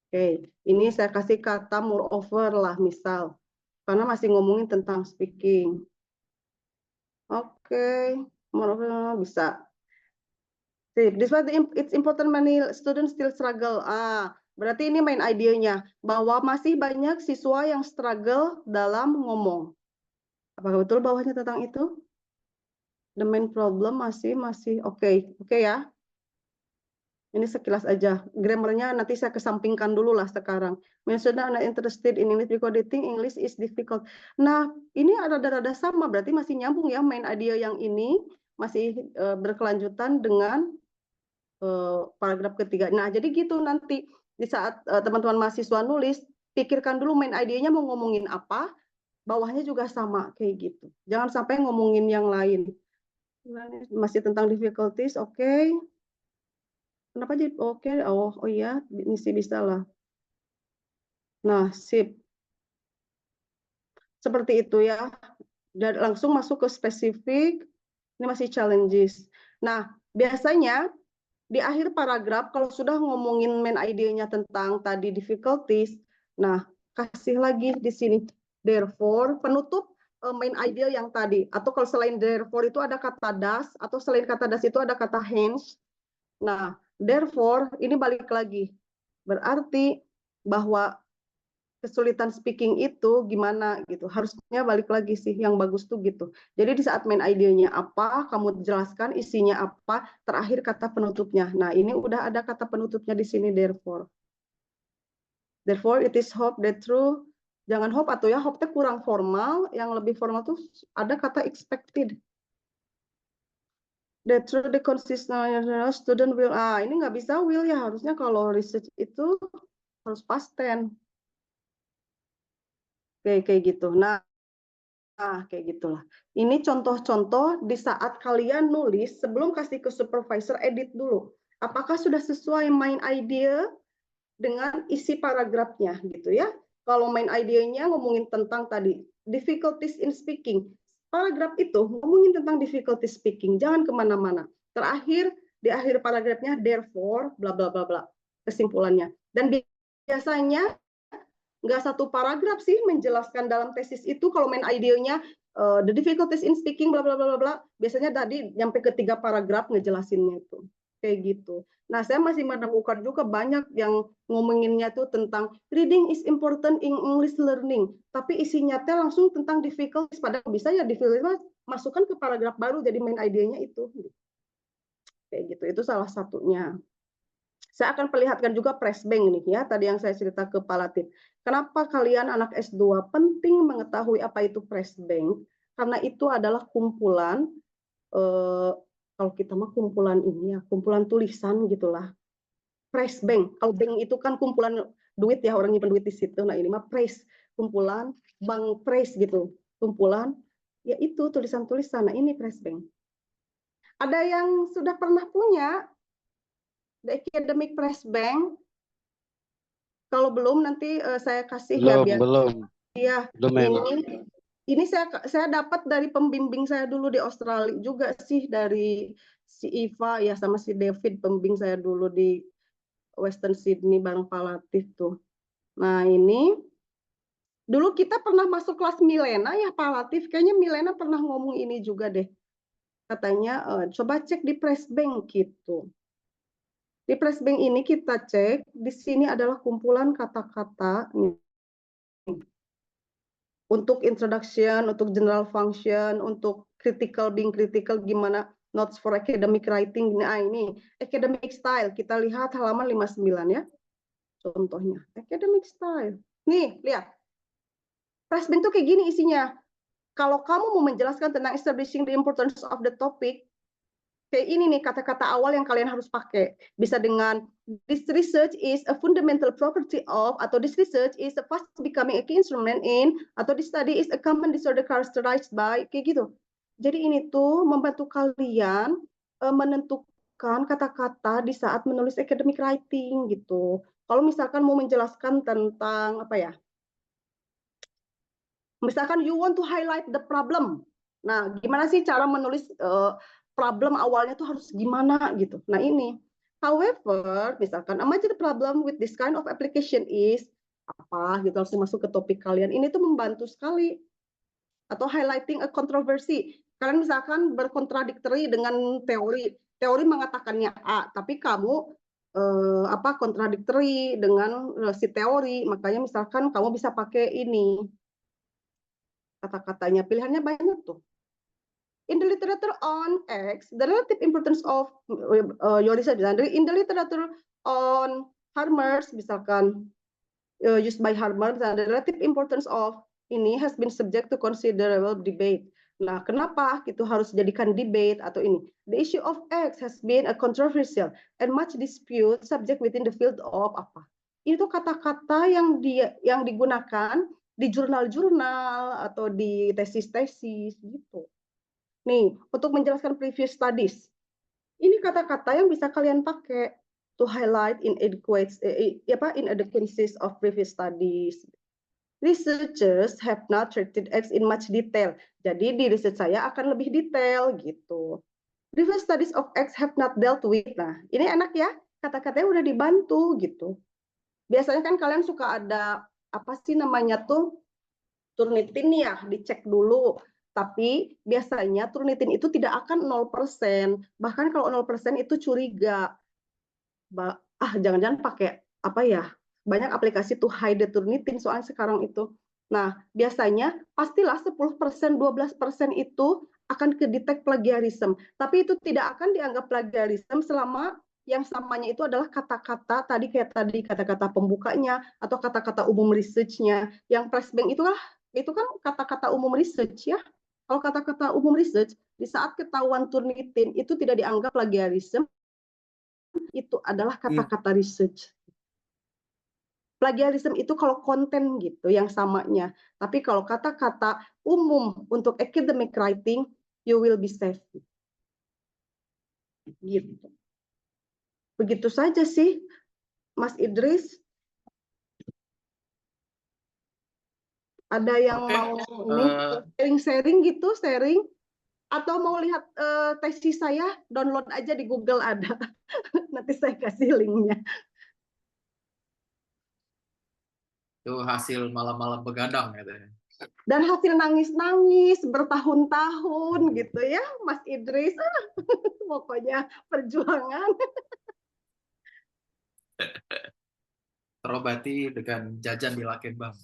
Oke, ini saya kasih kata moreover lah misal, karena masih ngomongin tentang speaking. Oke, moreover bisa. Despite it's important many students still struggle. Berarti ini main idenya bahwa masih banyak siswa yang struggle dalam ngomong. Apakah betul bawahnya tentang itu? The main problem masih oke ya. Ini sekilas aja. Grammarnya nanti saya kesampingkan dulu lah sekarang. Mentioned are not interested in English because they think English is difficult. Nah, ini rada-rada sama, berarti masih nyambung ya main idea yang ini masih berkelanjutan dengan paragraf ketiga. Nah, jadi gitu nanti di saat teman-teman mahasiswa nulis, pikirkan dulu main idenya mau ngomongin apa, bawahnya juga sama kayak gitu. Jangan sampai ngomongin yang lain. Masih tentang difficulties, oke. Kenapa jadi oke? Oh iya, misi bisa lah. Nah, sip. Seperti itu ya. Dan langsung masuk ke spesifik. Ini masih challenges. Nah, biasanya di akhir paragraf kalau sudah ngomongin main idenya tentang tadi difficulties, nah kasih lagi di sini therefore penutup main idea yang tadi, atau kalau selain therefore itu ada kata thus, atau selain kata thus itu ada kata hence. Nah, therefore ini balik lagi, berarti bahwa kesulitan speaking itu gimana gitu, harusnya balik lagi sih yang bagus tuh gitu. Jadi di saat main idenya apa, kamu jelaskan isinya apa, terakhir kata penutupnya. Nah ini udah ada kata penutupnya di sini therefore. Therefore it is hope that through, jangan hope atau ya hope-nya kurang formal, yang lebih formal tuh ada kata expected. That through the consistent student will, ini nggak bisa will ya, harusnya kalau research itu harus past tense. Kayak gitu. Nah, kayak gitulah. Ini contoh-contoh di saat kalian nulis, sebelum kasih ke supervisor, edit dulu. Apakah sudah sesuai main idea dengan isi paragrafnya gitu ya. Kalau main idenya ngomongin tentang tadi, difficulties in speaking. Paragraf itu ngomongin tentang difficulties speaking, jangan kemana-mana. Terakhir, di akhir paragrafnya, therefore, bla bla bla bla, kesimpulannya. Dan biasanya nggak satu paragraf sih menjelaskan dalam tesis itu, kalau main idenya the difficulties in speaking bla bla bla bla, biasanya tadi nyampe ke 3 paragraf ngejelasinnya itu kayak gitu. Nah, saya masih menemukan juga banyak yang ngomonginnya tuh tentang reading is important in English learning, tapi isinya teh langsung tentang difficulties, padahal bisa ya difficulties masukkan ke paragraf baru jadi main idenya itu kayak gitu. Itu salah satunya. Saya akan perlihatkan juga press bank nih ya, tadi yang saya cerita ke Palatif. Kenapa kalian anak S2 penting mengetahui apa itu press bank? Karena itu adalah kumpulan, kalau kita mah kumpulan ini ya, kumpulan tulisan gitulah. Press bank, kalau bank itu kan kumpulan duit ya, orang nyimpen duit di situ. Nah ini mah press, kumpulan bank press gitu, kumpulan ya itu tulisan-tulisan. Nah ini press bank. Ada yang sudah pernah punya The Academic Press Bank? Kalau belum nanti saya kasih ya biar. Iya. Ini saya dapat dari pembimbing saya dulu di Australia juga sih, dari si Iva ya sama si David, pembimbing saya dulu di Western Sydney bareng Palatif tuh. Nah ini dulu kita pernah masuk kelas Milena ya Palatif, kayaknya Milena pernah ngomong ini juga deh. Katanya coba cek di Press Bank gitu. Di Press Bank ini kita cek, di sini adalah kumpulan kata-kata untuk introduction, untuk general function, untuk critical, being critical, gimana Notes for academic writing. Nah, ini academic style. Kita lihat halaman 59 ya. Contohnya, academic style. Nih, lihat. Flashback tuh kayak gini isinya. Kalau kamu mau menjelaskan tentang establishing the importance of the topic, kayak ini nih kata-kata awal yang kalian harus pakai. Bisa dengan this research is a fundamental property of, atau this research is a fast becoming a key instrument in, atau this study is a common disorder characterized by, kayak gitu. Jadi ini tuh membantu kalian menentukan kata-kata di saat menulis academic writing gitu. Kalau misalkan mau menjelaskan tentang apa ya? Misalkan you want to highlight the problem. Nah, gimana sih cara menulis problem awalnya tuh harus gimana gitu. Nah, ini. However, misalkan a major problem with this kind of application is apa gitu, langsung masuk ke topik kalian. Ini tuh membantu sekali. Atau highlighting a controversy. Kalian misalkan berkontradiktori dengan teori. Teori mengatakannya A, tapi kamu kontradiktori dengan si teori. Makanya misalkan kamu bisa pakai ini. Kata-katanya pilihannya banyak tuh. In the literature on X, the relative importance of your research. In the literature on Harmers, misalkan used by Harmers, the relative importance of ini has been subject to considerable debate. Nah, kenapa itu harus jadikan debate atau ini? The issue of X has been a controversial and much dispute subject within the field of apa? Itu kata-kata yang digunakan di jurnal-jurnal atau di tesis-tesis gitu. Nih, untuk menjelaskan previous studies. Ini kata-kata yang bisa kalian pakai to highlight inadequacies of previous studies. Researchers have not treated X in much detail. Jadi di riset saya akan lebih detail gitu. Previous studies of X have not dealt with. Nah, ini enak ya, kata-katanya udah dibantu gitu. Biasanya kan kalian suka ada apa sih namanya tuh Turnitin ya, dicek dulu. Tapi biasanya Turnitin itu tidak akan 0%. Bahkan kalau 0% itu curiga. Jangan-jangan pakai apa ya? Banyak aplikasi tuh hide the Turnitin soalnya sekarang itu. Nah, biasanya pastilah 10%, 12% itu akan kedetek plagiarisme. Tapi itu tidak akan dianggap plagiarisme selama yang samanya itu adalah kata-kata tadi kayak tadi kata-kata pembukanya atau kata-kata umum research-nya. Yang flashback itu kan kata-kata umum research ya. Kalau kata-kata umum research di saat ketahuan Turnitin itu tidak dianggap plagiarisme, itu adalah kata-kata research. Plagiarisme itu kalau konten gitu yang samanya. Tapi kalau kata-kata umum untuk academic writing, you will be safe. Gitu. Begitu saja sih, Mas Idris. Ada yang mau sharing gitu, sharing? Atau mau lihat tesis saya, download aja di Google ada. Nanti saya kasih linknya. Itu hasil malam-malam begadang gitu ya. Dan hasil nangis-nangis bertahun-tahun gitu ya, Mas Idris. Pokoknya perjuangan. Terobati dengan jajan di Lakembang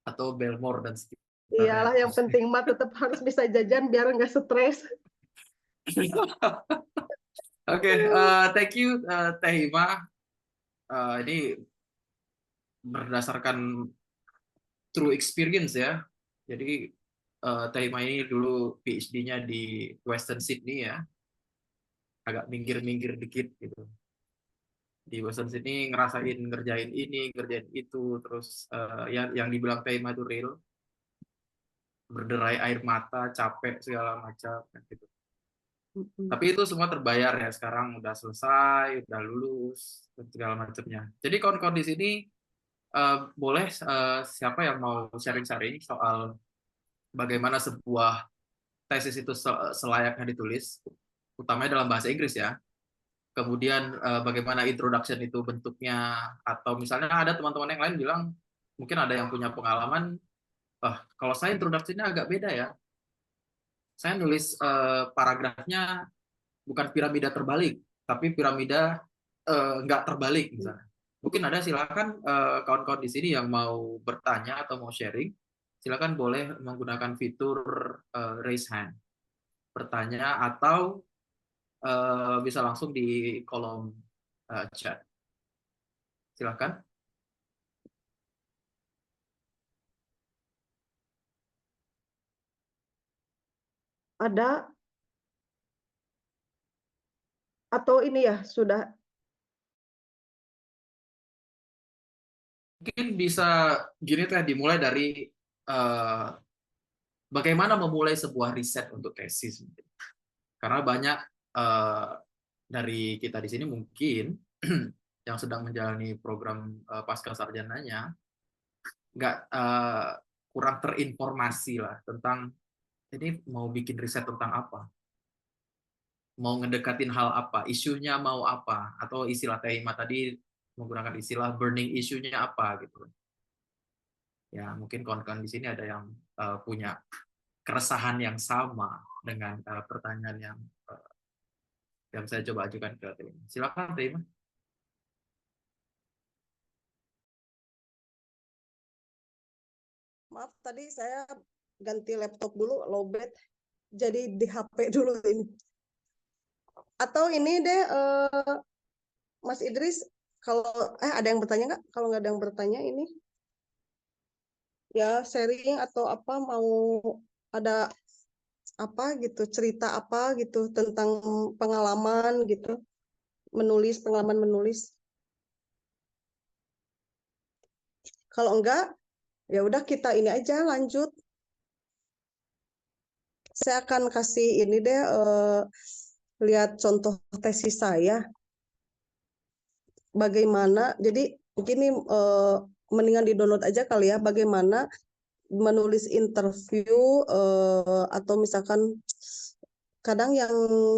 atau Belmore dan sekitarnya. Iyalah, yang penting mah tetap harus bisa jajan biar nggak stres. Oke, thank you Teh Hima. Ini berdasarkan true experience ya. Jadi Teh Hima ini dulu PhD-nya di Western Sydney ya. Agak minggir-minggir dikit gitu. Di Western Sydney ngerasain ngerjain ini, ngerjain itu, terus yang dibilang Teh Hima itu real. Berderai air mata, capek segala macam gitu. Tapi itu semua terbayar ya, sekarang udah selesai, udah lulus dan segala macamnya. Jadi kawan-kawan di sini boleh siapa yang mau sharing-sharing soal bagaimana sebuah tesis itu selayaknya ditulis, utamanya dalam bahasa Inggris ya. Kemudian bagaimana introduction itu bentuknya, atau misalnya ada teman-teman yang lain bilang, mungkin ada yang punya pengalaman, kalau saya introduksinya agak beda ya. Saya nulis paragrafnya bukan piramida terbalik, tapi piramida nggak terbalik misalnya. Mungkin ada, silakan kawan-kawan di sini yang mau bertanya atau mau sharing, silakan boleh menggunakan fitur raise hand. bertanya atau bisa langsung di kolom chat. Silakan. Ada atau ini ya sudah? Mungkin bisa gini teh, dimulai dari bagaimana memulai sebuah riset untuk tesis. Karena banyak dari kita di sini mungkin yang sedang menjalani program pasca sarjananya nggak kurang terinformasi lah tentang ini mau bikin riset tentang apa, mau ngedekatin hal apa, isunya mau apa, atau istilah Tehima tadi menggunakan istilah burning isunya apa gitu. Ya mungkin kawan-kawan di sini ada yang punya keresahan yang sama dengan pertanyaan yang saya coba ajukan ke Tehima. Silakan Tehima. Maaf, tadi saya ganti laptop dulu, lowbat, jadi di HP dulu ini. Atau ini deh, Mas Idris, kalau ada yang bertanya nggak? Kalau nggak ada yang bertanya ini, ya sharing atau apa, mau ada apa gitu, cerita apa gitu tentang pengalaman gitu, pengalaman menulis. Kalau enggak, ya udah kita ini aja lanjut. Saya akan kasih ini deh, lihat contoh tesis saya. Bagaimana, jadi begini, mendingan di-download aja kali ya, bagaimana menulis interview, atau misalkan kadang yang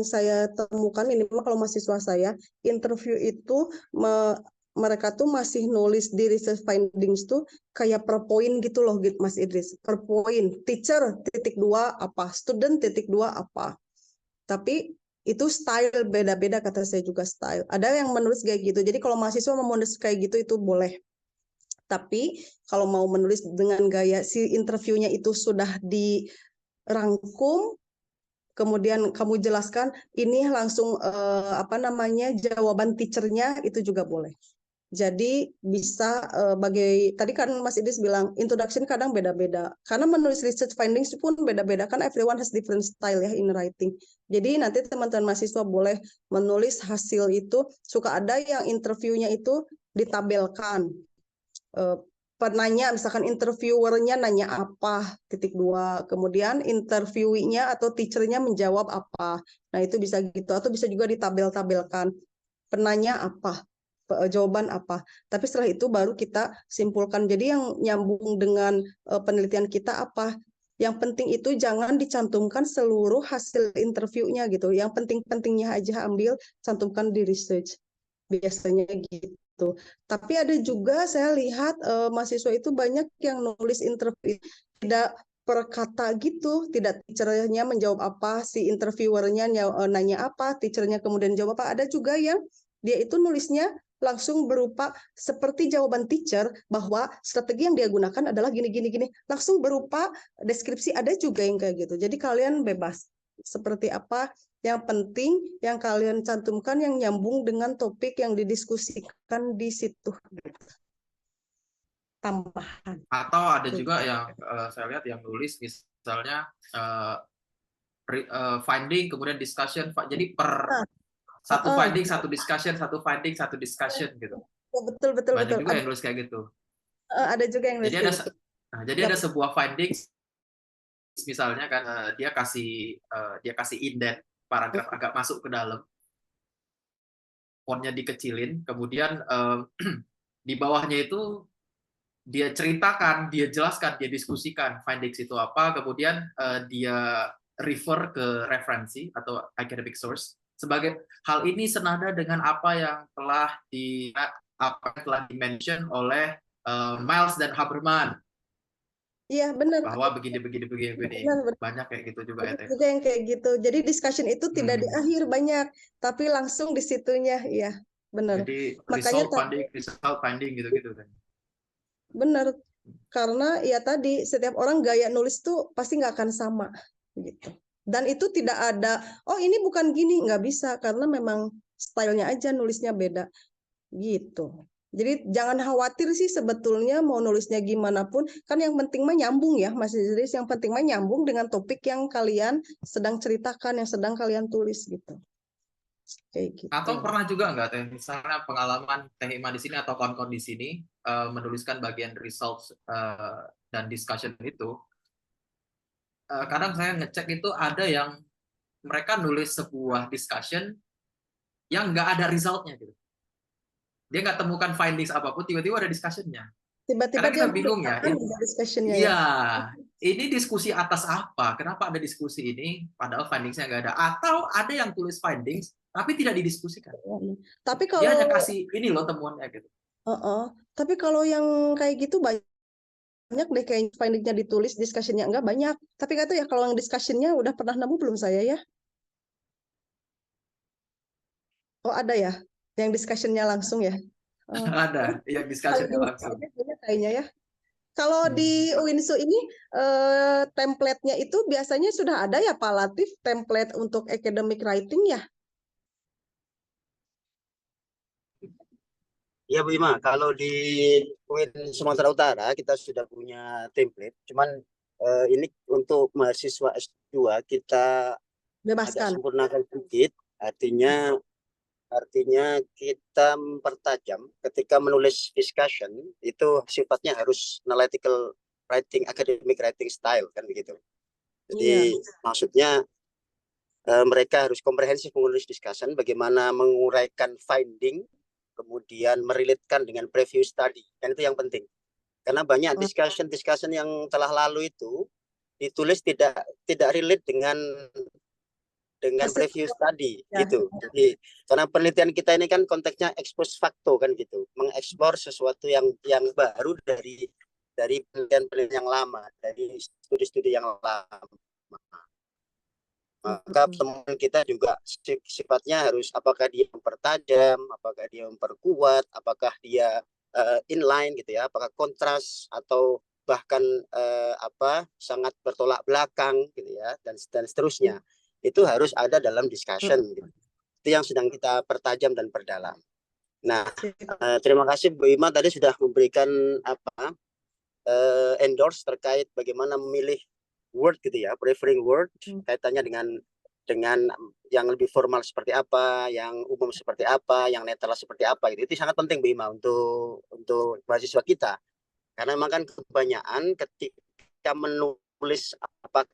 saya temukan ini kalau mahasiswa saya, interview itu mereka tuh masih nulis di research findings tuh kayak per poin gitu loh, Mas Idris. Per poin, teacher titik 2 apa, student titik 2 apa. Tapi itu style beda-beda, kata saya juga style. Ada yang menulis kayak gitu. Jadi kalau mahasiswa mau menulis kayak gitu itu boleh. Tapi kalau mau menulis dengan gaya si interviewnya itu sudah dirangkum, kemudian kamu jelaskan ini langsung jawaban teachernya, itu juga boleh. Jadi bisa tadi kan Mas Idris bilang introduction kadang beda-beda. Karena menulis research findings pun beda-beda, kan everyone has different style ya in writing. Jadi nanti teman-teman mahasiswa boleh menulis hasil itu, suka ada yang interviewnya itu ditabelkan. Penanya, misalkan interviewernya nanya apa, titik 2, kemudian interviewinya atau teachernya menjawab apa. Nah itu bisa gitu, atau bisa juga ditabel-tabelkan. Penanya apa, jawaban apa. Tapi setelah itu baru kita simpulkan. Jadi yang nyambung dengan penelitian kita apa. Yang penting itu jangan dicantumkan seluruh hasil interviewnya gitu. Yang penting-pentingnya aja ambil, cantumkan di research. Biasanya gitu. Tapi ada juga saya lihat mahasiswa itu banyak yang nulis interview tidak per kata gitu, tidak teachernya menjawab apa, si interviewernya nanya apa, teachernya kemudian jawab apa. Ada juga yang dia itu nulisnya langsung berupa seperti jawaban teacher, bahwa strategi yang dia gunakan adalah gini, langsung berupa deskripsi. Ada juga yang kayak gitu. Jadi kalian bebas seperti apa. Yang penting yang kalian cantumkan yang nyambung dengan topik yang didiskusikan di situ. Tambahan. Atau ada juga yang saya lihat yang nulis misalnya finding kemudian discussion, jadi per satu finding satu discussion gitu. Betul. Banyak juga yang nulis kayak gitu. Ada juga yang nulis. Jadi ada sebuah findings misalnya kan dia kasih indent paragraf agak masuk ke dalam, fontnya dikecilin, kemudian di bawahnya itu dia ceritakan, dia jelaskan, dia diskusikan findings itu apa, kemudian dia refer ke referensi atau academic source sebagai hal ini senada dengan apa yang telah di-mention oleh Miles dan Haberman. Iya benar. Bahwa begini. Benar. Banyak kayak gitu juga ya. Juga yang kayak gitu. Jadi discussion itu tidak di akhir banyak, tapi langsung di situnya, ya benar. Jadi makanya result finding gitu kan. Benar. Karena ya tadi setiap orang gaya nulis tuh pasti nggak akan sama gitu. Dan itu tidak ada, oh ini bukan gini, nggak bisa karena memang stylenya aja nulisnya beda gitu. Jadi jangan khawatir sih sebetulnya mau nulisnya gimana pun, kan yang penting mah nyambung ya Mas Idris, yang penting mah nyambung dengan topik yang kalian sedang ceritakan, yang sedang kalian tulis gitu. Kayak gitu. Atau pernah juga nggak Teh, misalnya pengalaman Teh Ima di sini atau kawan-kawan di sini menuliskan bagian results dan discussion itu, kadang saya ngecek itu ada yang mereka nulis sebuah discussion yang nggak ada resultnya gitu. Dia nggak temukan findings apapun, tiba-tiba ada discussionnya. Tiba-tiba Karena kita dia bingung ya. discussion-nya Iya, ya. ini diskusi atas apa? Kenapa ada diskusi ini padahal findingsnya nggak ada? Atau ada yang tulis findings tapi tidak didiskusikan. Tapi Dia hanya kalau kasih ini loh temuannya gitu. tapi kalau yang kayak gitu banyak deh kayak findingnya ditulis, discussionnya enggak banyak. Tapi nggak tahu ya kalau yang discussionnya udah pernah nemu belum saya ya? Oh ada ya, yang discussionnya langsung ya? Ada yang discussionnya langsung. Kayaknya ya. Kalau di UINSU ini template-nya itu biasanya sudah ada ya Pak Latif, template untuk academic writing ya? Ya Bu Ima, kalau di UIN Sumatera Utara kita sudah punya template, cuman ini untuk mahasiswa S2 kita agak Bebaskan. sempurnakan sedikit, artinya kita mempertajam ketika menulis discussion itu sifatnya harus analytical writing, academic writing style kan begitu. Jadi maksudnya mereka harus komprehensif menulis discussion, bagaimana menguraikan finding, kemudian merilitkan dengan preview study, dan itu yang penting. Karena banyak discussion yang telah lalu itu ditulis tidak relate dengan preview study gitu. Jadi karena penelitian kita ini kan konteksnya expose facto kan gitu, mengeksplor sesuatu yang baru dari penelitian yang lama, dari studi-studi yang lama. Maka teman kita juga sifatnya harus apakah dia mempertajam, apakah dia memperkuat, apakah dia inline gitu ya, apakah kontras atau bahkan sangat bertolak belakang gitu ya, dan seterusnya. Itu harus ada dalam discussion gitu. Itu yang sedang kita pertajam dan perdalam. Nah, terima kasih Bu Ima tadi sudah memberikan endorse terkait bagaimana memilih word gitu ya, preferring word, kaitannya dengan yang lebih formal seperti apa, yang umum seperti apa, yang netral seperti apa gitu. Itu sangat penting Bu Ima untuk mahasiswa kita. Karena memang kan kebanyakan ketika menulis apakah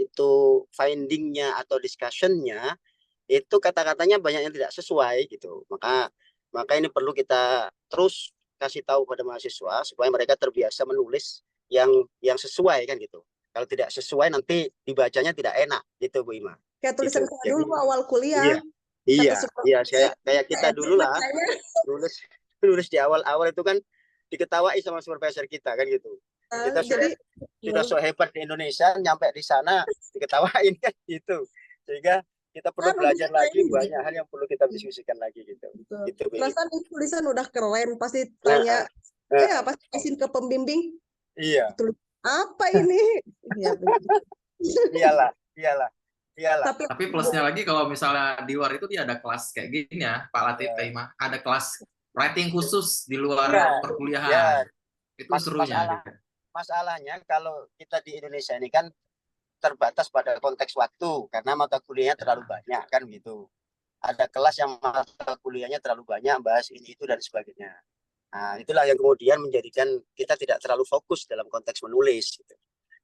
itu findingnya atau discussionnya, itu kata-katanya banyak yang tidak sesuai gitu. Maka ini perlu kita terus kasih tahu pada mahasiswa supaya mereka terbiasa menulis yang sesuai kan gitu. Kalau tidak sesuai nanti dibacanya tidak enak gitu Bu Ima. Kayak tulisan gitu. saya dulu awal kuliah. Iya, kayak kita dulu lah nulis di awal itu kan diketawai sama supervisor kita kan gitu. Kita sudah so hebat di Indonesia, nyampe di sana diketawain kan gitu. Sehingga kita perlu belajar lagi, banyak hal yang perlu kita diskusikan lagi gitu. Perasaan tulisan udah keren, pasti tanya, pasti kasih ke pembimbing. Iya. Apa ini? Iyalah. Tapi plusnya lagi kalau misalnya di luar itu dia ada kelas kayak gini ya, Pak Latif Taimah, ada kelas writing khusus di luar perkuliahan. Itu serunya. Masalahnya kalau kita di Indonesia ini kan terbatas pada konteks waktu karena mata kuliahnya terlalu banyak kan gitu. Ada kelas yang mata kuliahnya terlalu banyak, bahas ini itu dan sebagainya. Nah, itulah yang kemudian menjadikan kita tidak terlalu fokus dalam konteks menulis gitu.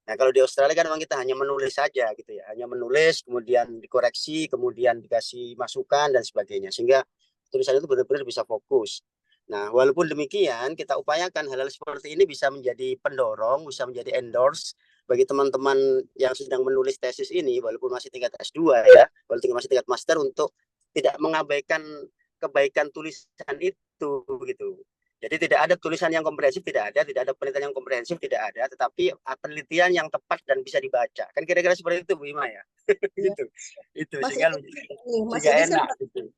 Nah, kalau di Australia kan memang kita hanya menulis saja gitu ya, hanya menulis, kemudian dikoreksi, kemudian dikasih masukan dan sebagainya, sehingga tulisan itu benar-benar bisa fokus. Nah, walaupun demikian, kita upayakan hal-hal seperti ini bisa menjadi pendorong, bisa menjadi endorse bagi teman-teman yang sedang menulis tesis ini, walaupun masih tingkat S2 ya, walaupun masih tingkat master, untuk tidak mengabaikan kebaikan tulisan itu gitu. Jadi tidak ada tulisan yang komprehensif, tidak ada penelitian yang komprehensif, tidak ada, tetapi penelitian yang tepat dan bisa dibaca. Kan kira-kira seperti itu Bu Ima ya. Gitu. Itu sehingga enak gitu.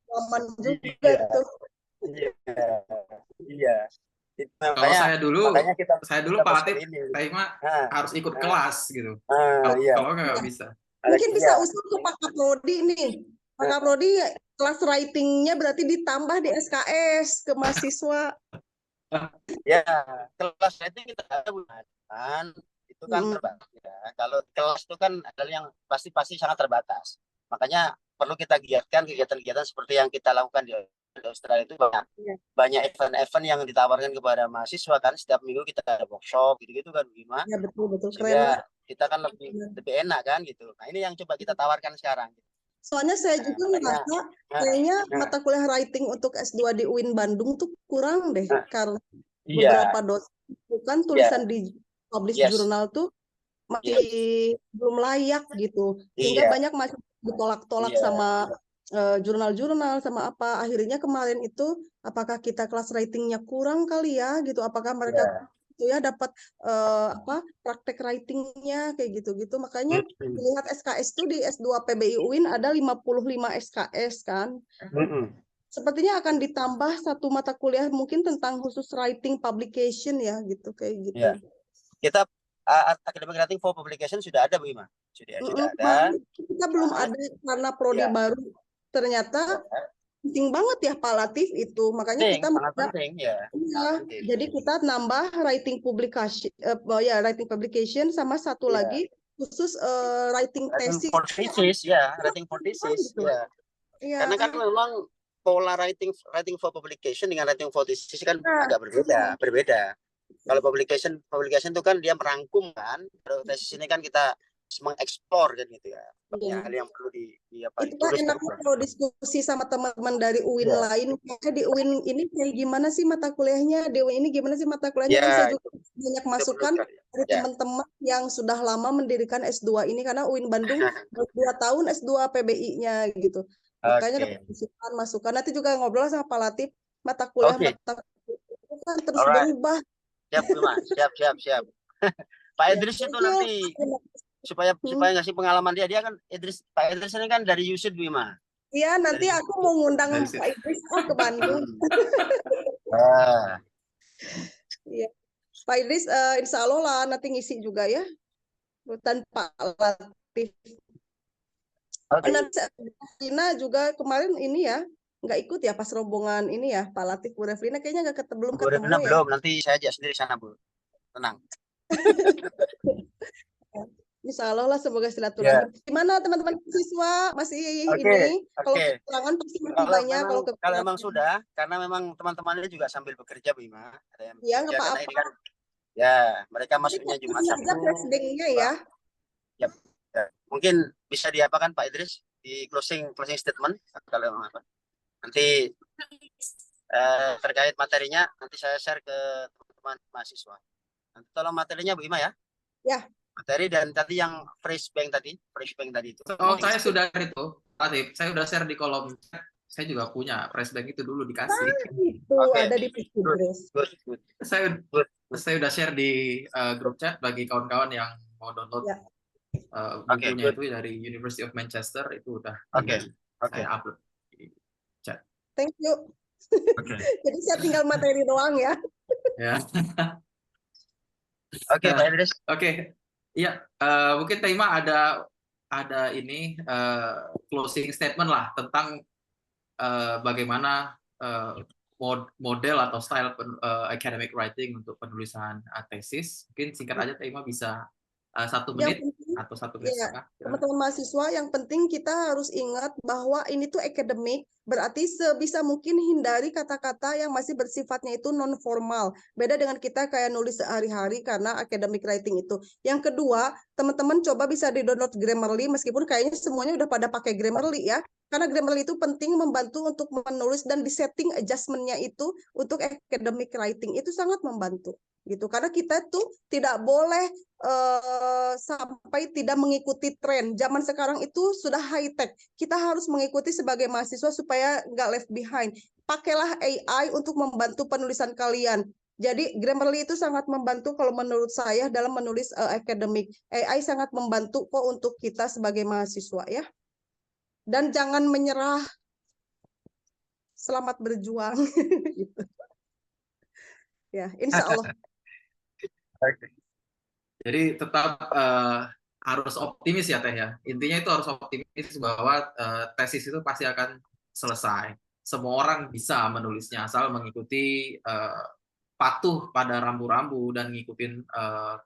Iya. Kalau saya dulu Pak Latif, saya mah harus ikut kelas gitu. Kalau nggak bisa. Mungkin bisa Alexia. usul ke Pak Kaprodi nih. Pak Kaprodi kelas writing-nya berarti ditambah di SKS ke mahasiswa. Ya, kelas itu kita ada kan itu kan terbatas ya. Kalau kelas itu kan adalah yang pasti sangat terbatas. Makanya perlu kita giatkan kegiatan-kegiatan seperti yang kita lakukan di Australia itu banyak event-event yang ditawarkan kepada mahasiswa kan setiap minggu kita ada workshop gitu-gitu kan gimana? Ya betul Sehingga keren. kita kan lebih enak kan gitu. Nah, ini yang coba kita tawarkan sekarang. Soalnya saya juga merasa kayaknya mata kuliah writing untuk S2 di UIN Bandung tuh kurang deh karena beberapa dosen bukan tulisan di publish jurnal tuh masih belum layak gitu. Sehingga banyak masih ditolak-tolak sama jurnal-jurnal sama apa. Akhirnya kemarin itu apakah kita kelas writing-nya kurang kali ya gitu. Apakah mereka itu ya dapat praktek writing-nya kayak gitu-gitu. Makanya lihat SKS itu di S2 PBI UIN ada 55 SKS kan. Sepertinya akan ditambah satu mata kuliah mungkin tentang khusus writing publication ya gitu kayak gitu. Ya. Kita academic writing for publication sudah ada bagaimana? Sudah ada. Kita belum ada karena prodi baru ternyata penting banget ya Pak Latif itu. Makanya kita penting ya. Jadi kita nambah writing publication sama satu lagi khusus writing thesis. Writing for thesis ya. Karena kan memang pola writing for publication dengan writing for thesis kan agak berbeda. Kalau publication itu kan dia merangkum kan. Kalau tesis ini kan kita mengeksplor kan gitu ya. Banyak hal yang perlu itu enaknya kalau diskusi sama teman-teman dari UIN lain. Kayak di UIN ini kayak gimana sih mata kuliahnya? Di UIN ini gimana sih mata kuliahnya? Dan saya juga banyak masukan dari teman-teman yang sudah lama mendirikan S2 ini karena UIN Bandung 2 tahun S2 PBI-nya gitu. Makanya ada masukan. Nanti juga ngobrol sama Pak Latif. Mata kuliah itu kan terus berubah. Siap. Pak Idris itu nanti supaya ngasih pengalaman dia kan Pak Idris ini kan dari USID Bu Ima. Iya, nanti aku mau ngundang Pak Idris ke Bandung. Iya. Pak Idris insya Allah lah nanti ngisi juga ya. Tanpa Latif. Rina juga kemarin ini ya nggak ikut ya pas rombongan ini ya Pak Latif Bu Reflina kayaknya belum ketemu ya. Belum, nanti saya ajak sendiri sana Bu. Tenang. Insya Allah lah semoga silaturahmi. Gimana teman-teman siswa masih ini? Kalau kekurangan pasti bertanya. Kalau memang sudah, karena memang teman-teman ini juga sambil bekerja Bu Ima. Iya nggak apa-apa. Kan, ya mereka masuknya Jumat Sabtu. Flashback-nya ya. Ya. Mungkin bisa diapakan Pak Idris di closing statement kalau apa. Nanti terkait materinya nanti saya share ke teman-teman mahasiswa. Nanti tolong materinya Bu Ima ya. Ya. Materi dan tadi yang fresh bank tadi itu. Oh, saya sudah itu. Latif, saya sudah share di kolom chat. Saya juga punya fresh bank itu dulu dikasih. Itu ada di Pinterest. Saya sudah share di grup chat bagi kawan-kawan yang mau download bukunya itu dari University of Manchester itu udah saya upload di chat. Thank you. Jadi saya tinggal materi doang ya. Ya. Pak Idris. Iya, mungkin Taima ada ini closing statement lah tentang bagaimana model atau style academic writing untuk penulisan tesis. Mungkin singkat aja Taima bisa 1 menit atau 1 menit setengah. Teman-teman mahasiswa yang penting kita harus ingat bahwa ini tuh akademik, berarti sebisa mungkin hindari kata-kata yang masih bersifatnya itu non formal. Beda dengan kita kayak nulis sehari-hari karena academic writing itu. Yang kedua, teman-teman coba bisa di-download Grammarly meskipun kayaknya semuanya udah pada pakai Grammarly ya. Karena Grammarly itu penting membantu untuk menulis dan di-setting adjustment-nya itu untuk academic writing itu sangat membantu gitu. Karena kita tuh tidak boleh sampai tidak mengikuti tren. Zaman sekarang itu sudah high tech. Kita harus mengikuti sebagai mahasiswa supaya nggak left behind. Pakailah AI untuk membantu penulisan kalian. Jadi Grammarly itu sangat membantu kalau menurut saya dalam menulis akademik. AI sangat membantu kok untuk kita sebagai mahasiswa ya. Dan jangan menyerah. Selamat berjuang. Gitu. Ya, insya Allah. Jadi tetap harus optimis ya Teh ya. Intinya itu harus optimis bahwa tesis itu pasti akan selesai. Semua orang bisa menulisnya asal mengikuti patuh pada rambu-rambu dan ngikutin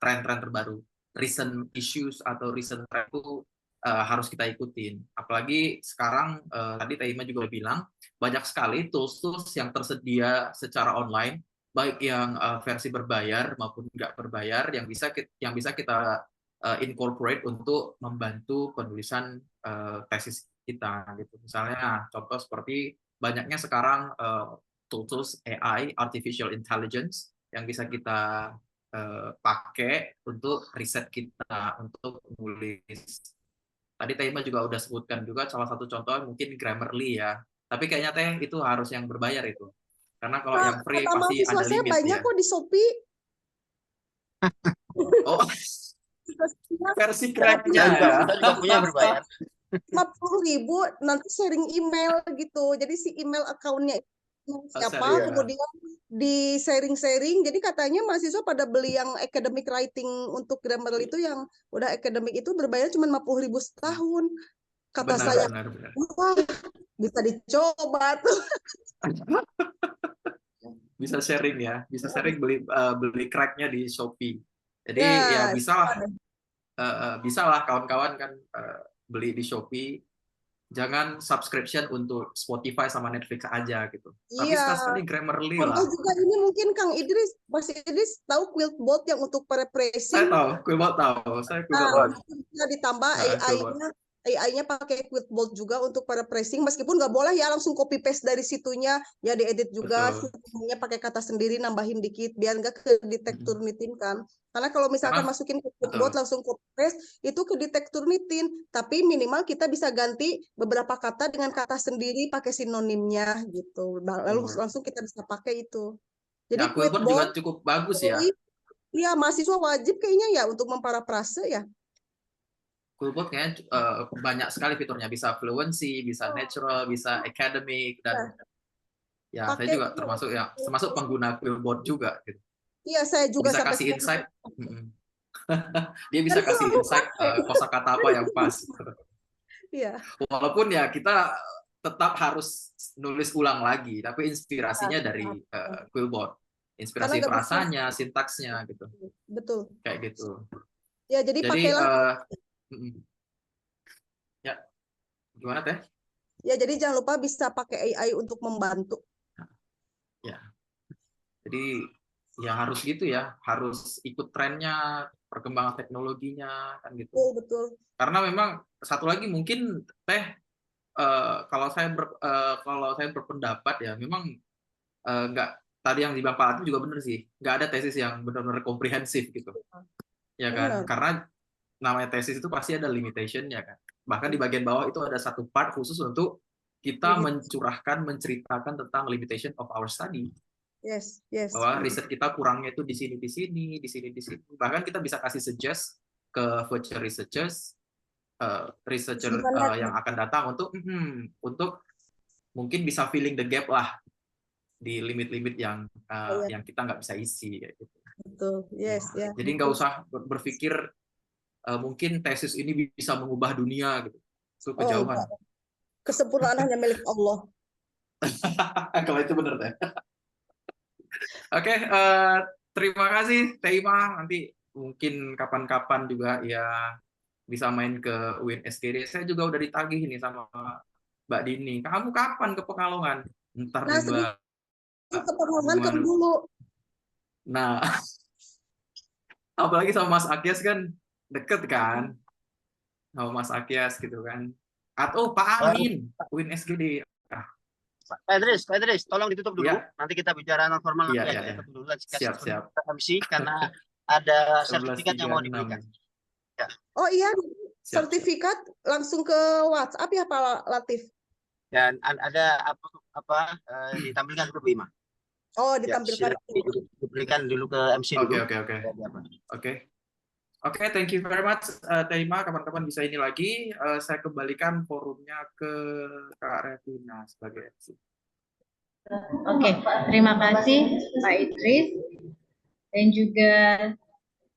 tren-tren terbaru. Recent issues atau recent trend itu harus kita ikutin. Apalagi sekarang tadi Teh Ima juga bilang banyak sekali tools-tools yang tersedia secara online, baik yang versi berbayar maupun nggak berbayar, yang bisa kita incorporate untuk membantu penulisan tesis kita gitu. Misalnya contoh seperti banyaknya sekarang tools AI, artificial intelligence, yang bisa kita pakai untuk riset kita, untuk menulis. Tadi Tema juga udah sebutkan juga salah satu contoh mungkin Grammarly ya. Tapi kayaknya Teh itu harus yang berbayar itu. Karena kalau yang free Kata pasti mahasiswa ada saya limit banyak ya. kok di Shopee. Oh, versi Saya cracknya juga, ya. kita juga punya berbayar. 50.000 nanti sharing email gitu. Jadi si email akunnya siapa, serius? kemudian di sharing-sharing. Jadi katanya mahasiswa pada beli yang academic writing untuk Grammarly itu yang udah academic itu berbayar cuma 50.000 setahun. Kata Benar, saya, benar, benar. wah bisa dicoba tuh. Bisa sharing ya, bisa sharing beli cracknya di Shopee. Jadi Ya, ya bisa lah kawan-kawan kan beli di Shopee. Jangan subscription untuk Spotify sama Netflix aja gitu. Tapi iya. sekali-sekali Grammarly Contoh lah. juga ini mungkin Kang Idris, Mas Idris tahu Quiltbot yang untuk para Saya pressing. tahu, Quillbot tahu. Saya Quillbot. Bisa ditambah Quillbot. AI-nya pakai Quiltbot juga untuk para pressing, meskipun nggak boleh ya langsung copy paste dari situnya, ya diedit juga, Betul. sistemnya pakai kata sendiri, nambahin dikit biar nggak ke detect Turnitin kan. Karena kalau misalkan Karena- masukin ke betul. Quiltbot langsung copy paste itu ke detect Turnitin, tapi minimal kita bisa ganti beberapa kata dengan kata sendiri pakai sinonimnya gitu. Lalu langsung kita bisa pakai itu. Jadi Ya, Quillbot juga Quiltbot cukup bagus ya. iya, mahasiswa wajib kayaknya ya untuk memparafrase ya. Quillbot kayaknya banyak sekali fiturnya, bisa fluency, bisa natural, bisa academic, dan ya saya juga termasuk pengguna Quillbot juga gitu. Iya, saya juga Bisa sampai kasih sekarang. insight. Dia bisa kasih insight kosakata apa yang pas. Iya. Walaupun ya kita tetap harus nulis ulang lagi, tapi inspirasinya dari Quillbot. Inspirasi frasanya, sintaksnya gitu. Betul. Kayak gitu. Ya, jadi pakailah. Ya, gimana Teh? Ya, jadi jangan lupa bisa pakai AI untuk membantu. Ya. Jadi ya harus gitu ya, harus ikut trennya, perkembangan teknologinya kan gitu. Betul. Karena memang satu lagi mungkin Teh kalau saya berpendapat ya memang nggak, tadi yang dibilang Pak Atim juga benar sih, nggak ada tesis yang benar-benar komprehensif gitu, ya kan? Karena namanya tesis itu pasti ada limitation-nya kan. Bahkan di bagian bawah itu ada satu part khusus untuk kita menceritakan tentang limitation of our study. Yes. Bahwa riset kita kurangnya itu di sini. Bahkan kita bisa kasih suggest ke future researcher yang akan datang untuk mungkin bisa filling the gap lah di limit-limit yang kita nggak bisa isi kayak gitu. Betul. Yes, ya. Jadi nggak usah berpikir mungkin tesis ini bisa mengubah dunia gitu. Itu kejauhan. Kesempurnaan hanya milik Allah. Kalau itu benar Teh. Oke, terima kasih Teh Ima. Nanti mungkin kapan-kapan juga ya bisa main ke UIN SGD. Saya juga udah ditagih nih sama Mbak Dini. Kamu kapan ke Pekalongan? Ntar juga ke Pekalongan ke dulu. Nah, apalagi sama Mas Akyas kan deket kan, sama Mas Akyas gitu kan. Atau Pak Amin, UIN SGD. Pak Idris, tolong ditutup dulu. Ya. Nanti kita bicara non-formal nanti ya. ya. Dulu Siap. MC karena ada sertifikat yang mau diberikan. Ya. Oh iya, sertifikat langsung ke WhatsApp ya Pak Latif. Dan ada apa ditampilkan dulu Bu Ima. Oh, ditampilkan. Diberikan dulu ke MC dulu. Oke, thank you very much Teh Ima. Kapan-kapan bisa ini lagi. Saya kembalikan forumnya ke Kak Revina sebagai MC. Oke, terima kasih Pak Idris dan juga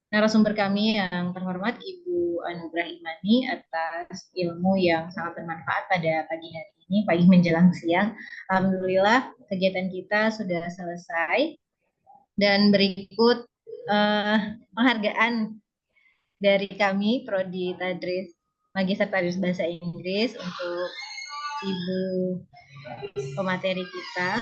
narasumber kami yang terhormat Ibu Ibu Anugrah Imani atas ilmu yang sangat bermanfaat pada pagi hari ini, pagi menjelang siang. Alhamdulillah kegiatan kita sudah selesai. Dan berikut penghargaan dari kami Prodi Tadris Magister Tadris Bahasa Inggris untuk Ibu pemateri kita.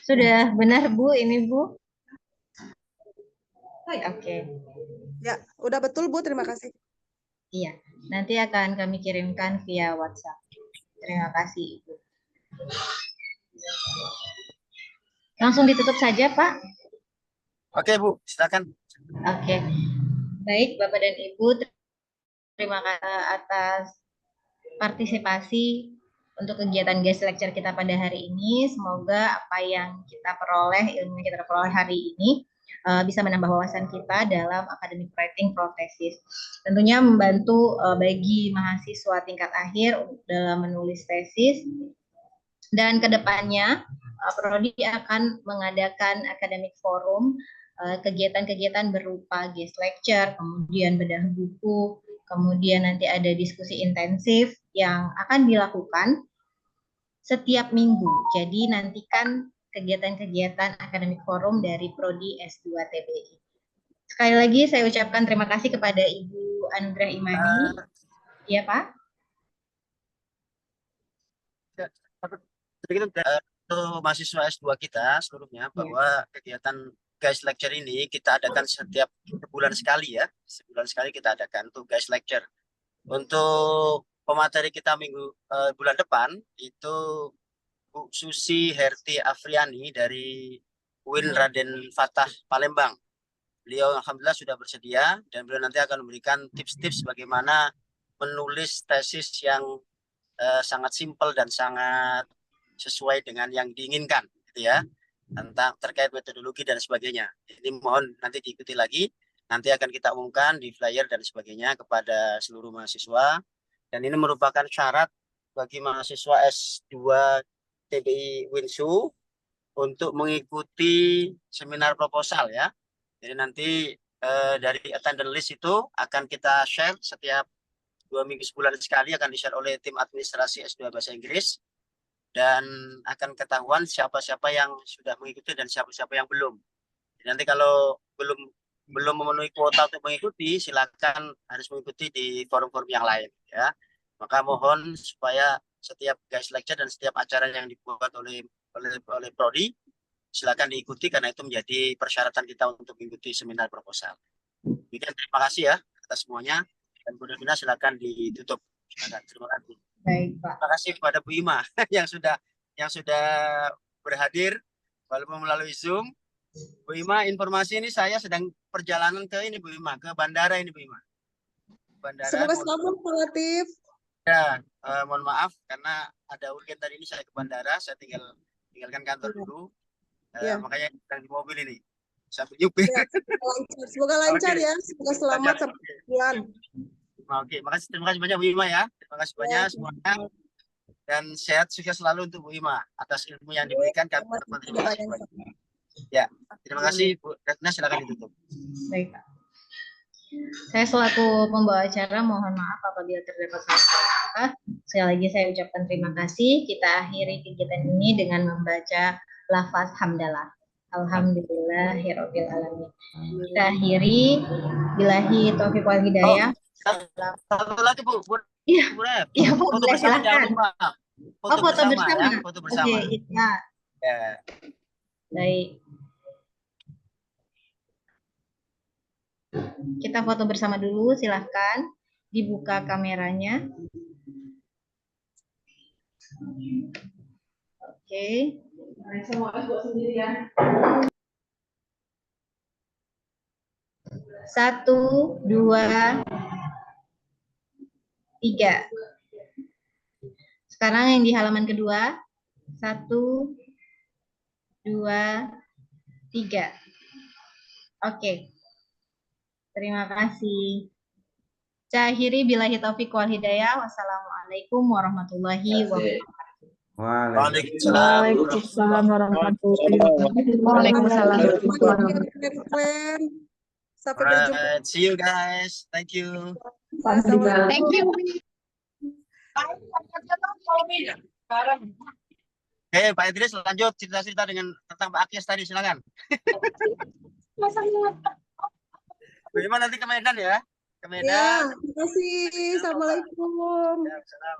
Sudah benar Bu, ini Bu? Oke. Ya, udah betul Bu, terima kasih. Iya, nanti akan kami kirimkan via WhatsApp. Terima kasih Ibu. Langsung ditutup saja Pak. Oke Bu, silakan. Oke. Baik Bapak dan Ibu, terima kasih atas partisipasi untuk kegiatan guest lecture kita pada hari ini. Semoga apa yang kita peroleh, ilmu yang kita peroleh hari ini bisa menambah wawasan kita dalam academic writing prothesis. Tentunya membantu bagi mahasiswa tingkat akhir dalam menulis tesis. Dan kedepannya Prodi akan mengadakan academic forum, kegiatan-kegiatan berupa guest lecture, kemudian bedah buku, kemudian nanti ada diskusi intensif yang akan dilakukan setiap minggu. Jadi nantikan kegiatan-kegiatan akademik forum dari Prodi S2 TBI. Sekali lagi saya ucapkan terima kasih kepada Ibu Anugrah Imani. Iya Pak? Untuk mahasiswa S2 kita seluruhnya bahwa kegiatan guys lecture ini kita adakan setiap sebulan sekali ya. Sebulan sekali kita adakan untuk guys lecture. Untuk pemateri kita bulan depan itu Bu Susi Herti Afriani dari UIN Raden Fatah Palembang. Beliau alhamdulillah sudah bersedia dan beliau nanti akan memberikan tips-tips bagaimana menulis tesis yang sangat simpel dan sangat sesuai dengan yang diinginkan, gitu ya, tentang terkait metodologi dan sebagainya. Jadi mohon nanti diikuti lagi, nanti akan kita umumkan di flyer dan sebagainya kepada seluruh mahasiswa. Dan ini merupakan syarat bagi mahasiswa S2 TBI Winsu untuk mengikuti seminar proposal ya. Jadi nanti dari attendance list itu akan kita share setiap 2 minggu sebulan sekali, akan di-share oleh tim administrasi S2 Bahasa Inggris, dan akan ketahuan siapa-siapa yang sudah mengikuti dan siapa-siapa yang belum. Jadi nanti kalau belum memenuhi kuota untuk mengikuti, silakan harus mengikuti di forum-forum yang lain ya. Maka mohon supaya setiap guys lecture dan setiap acara yang dibuat oleh Prodi silakan diikuti, karena itu menjadi persyaratan kita untuk mengikuti seminar proposal. Demikian, terima kasih ya atas semuanya. Dan Bu Devina silakan ditutup. Silakan. Terima kasih. Baik, Pak. Terima kasih kepada Bu Ima yang sudah berhadir walaupun melalui Zoom. Bu Ima, informasi ini saya sedang perjalanan ke ini Bu Ima, ke bandara ini Bu Ima. Bandara. Semoga selamat Pak Latif. Ya, mohon maaf karena ada urgen tadi ini saya ke bandara, saya tinggalkan kantor dulu. Makanya sedang di mobil ini. Sambil nyupir. Ya, semoga lancar ya, semoga selamat sampai tujuan. Oke, terima kasih banyak Bu Ima ya. Terima kasih banyak semuanya. Dan sehat sukses selalu untuk Bu Ima atas ilmu yang diberikan kami berkontribusi. Ya, terima kasih Bu Retna, silakan ditutup. Baik Pak. Saya selaku pembawa acara mohon maaf apabila terdapat salah. Sekali lagi saya ucapkan terima kasih. Kita akhiri kegiatan ini dengan membaca lafaz hamdalah. Alhamdulillahirabbil alamin. Kita akhiri billahi taufiq wal hidayah. Satu lagi Bu. Iya. Iya Bu, foto bersama jangan lupa. Foto bersama. Ya, foto bersama. Oke, ya. Baik. Kita foto bersama dulu, silahkan dibuka kameranya. Oke. Satu, dua, tiga. Sekarang yang di halaman kedua. Satu, dua, tiga. Oke. Terima kasih. Saya akhiri billahi taufiq wal hidayah. Wassalamualaikum warahmatullahi wabarakatuh. Waalaikumsalam. Waalaikumsalam warahmatullahi wabarakatuh. Waalaikumsalam. Keren. Sampai berjumpa. Alright, see you guys. Thank you. Assalamualaikum. Thank you. Oke, Pak Idris lanjut cerita-cerita tentang Pak Akias tadi, silakan. Bagaimana nanti ke Medan ya? Ke Medan. Ya, terima kasih. Assalamualaikum. Ya, salam.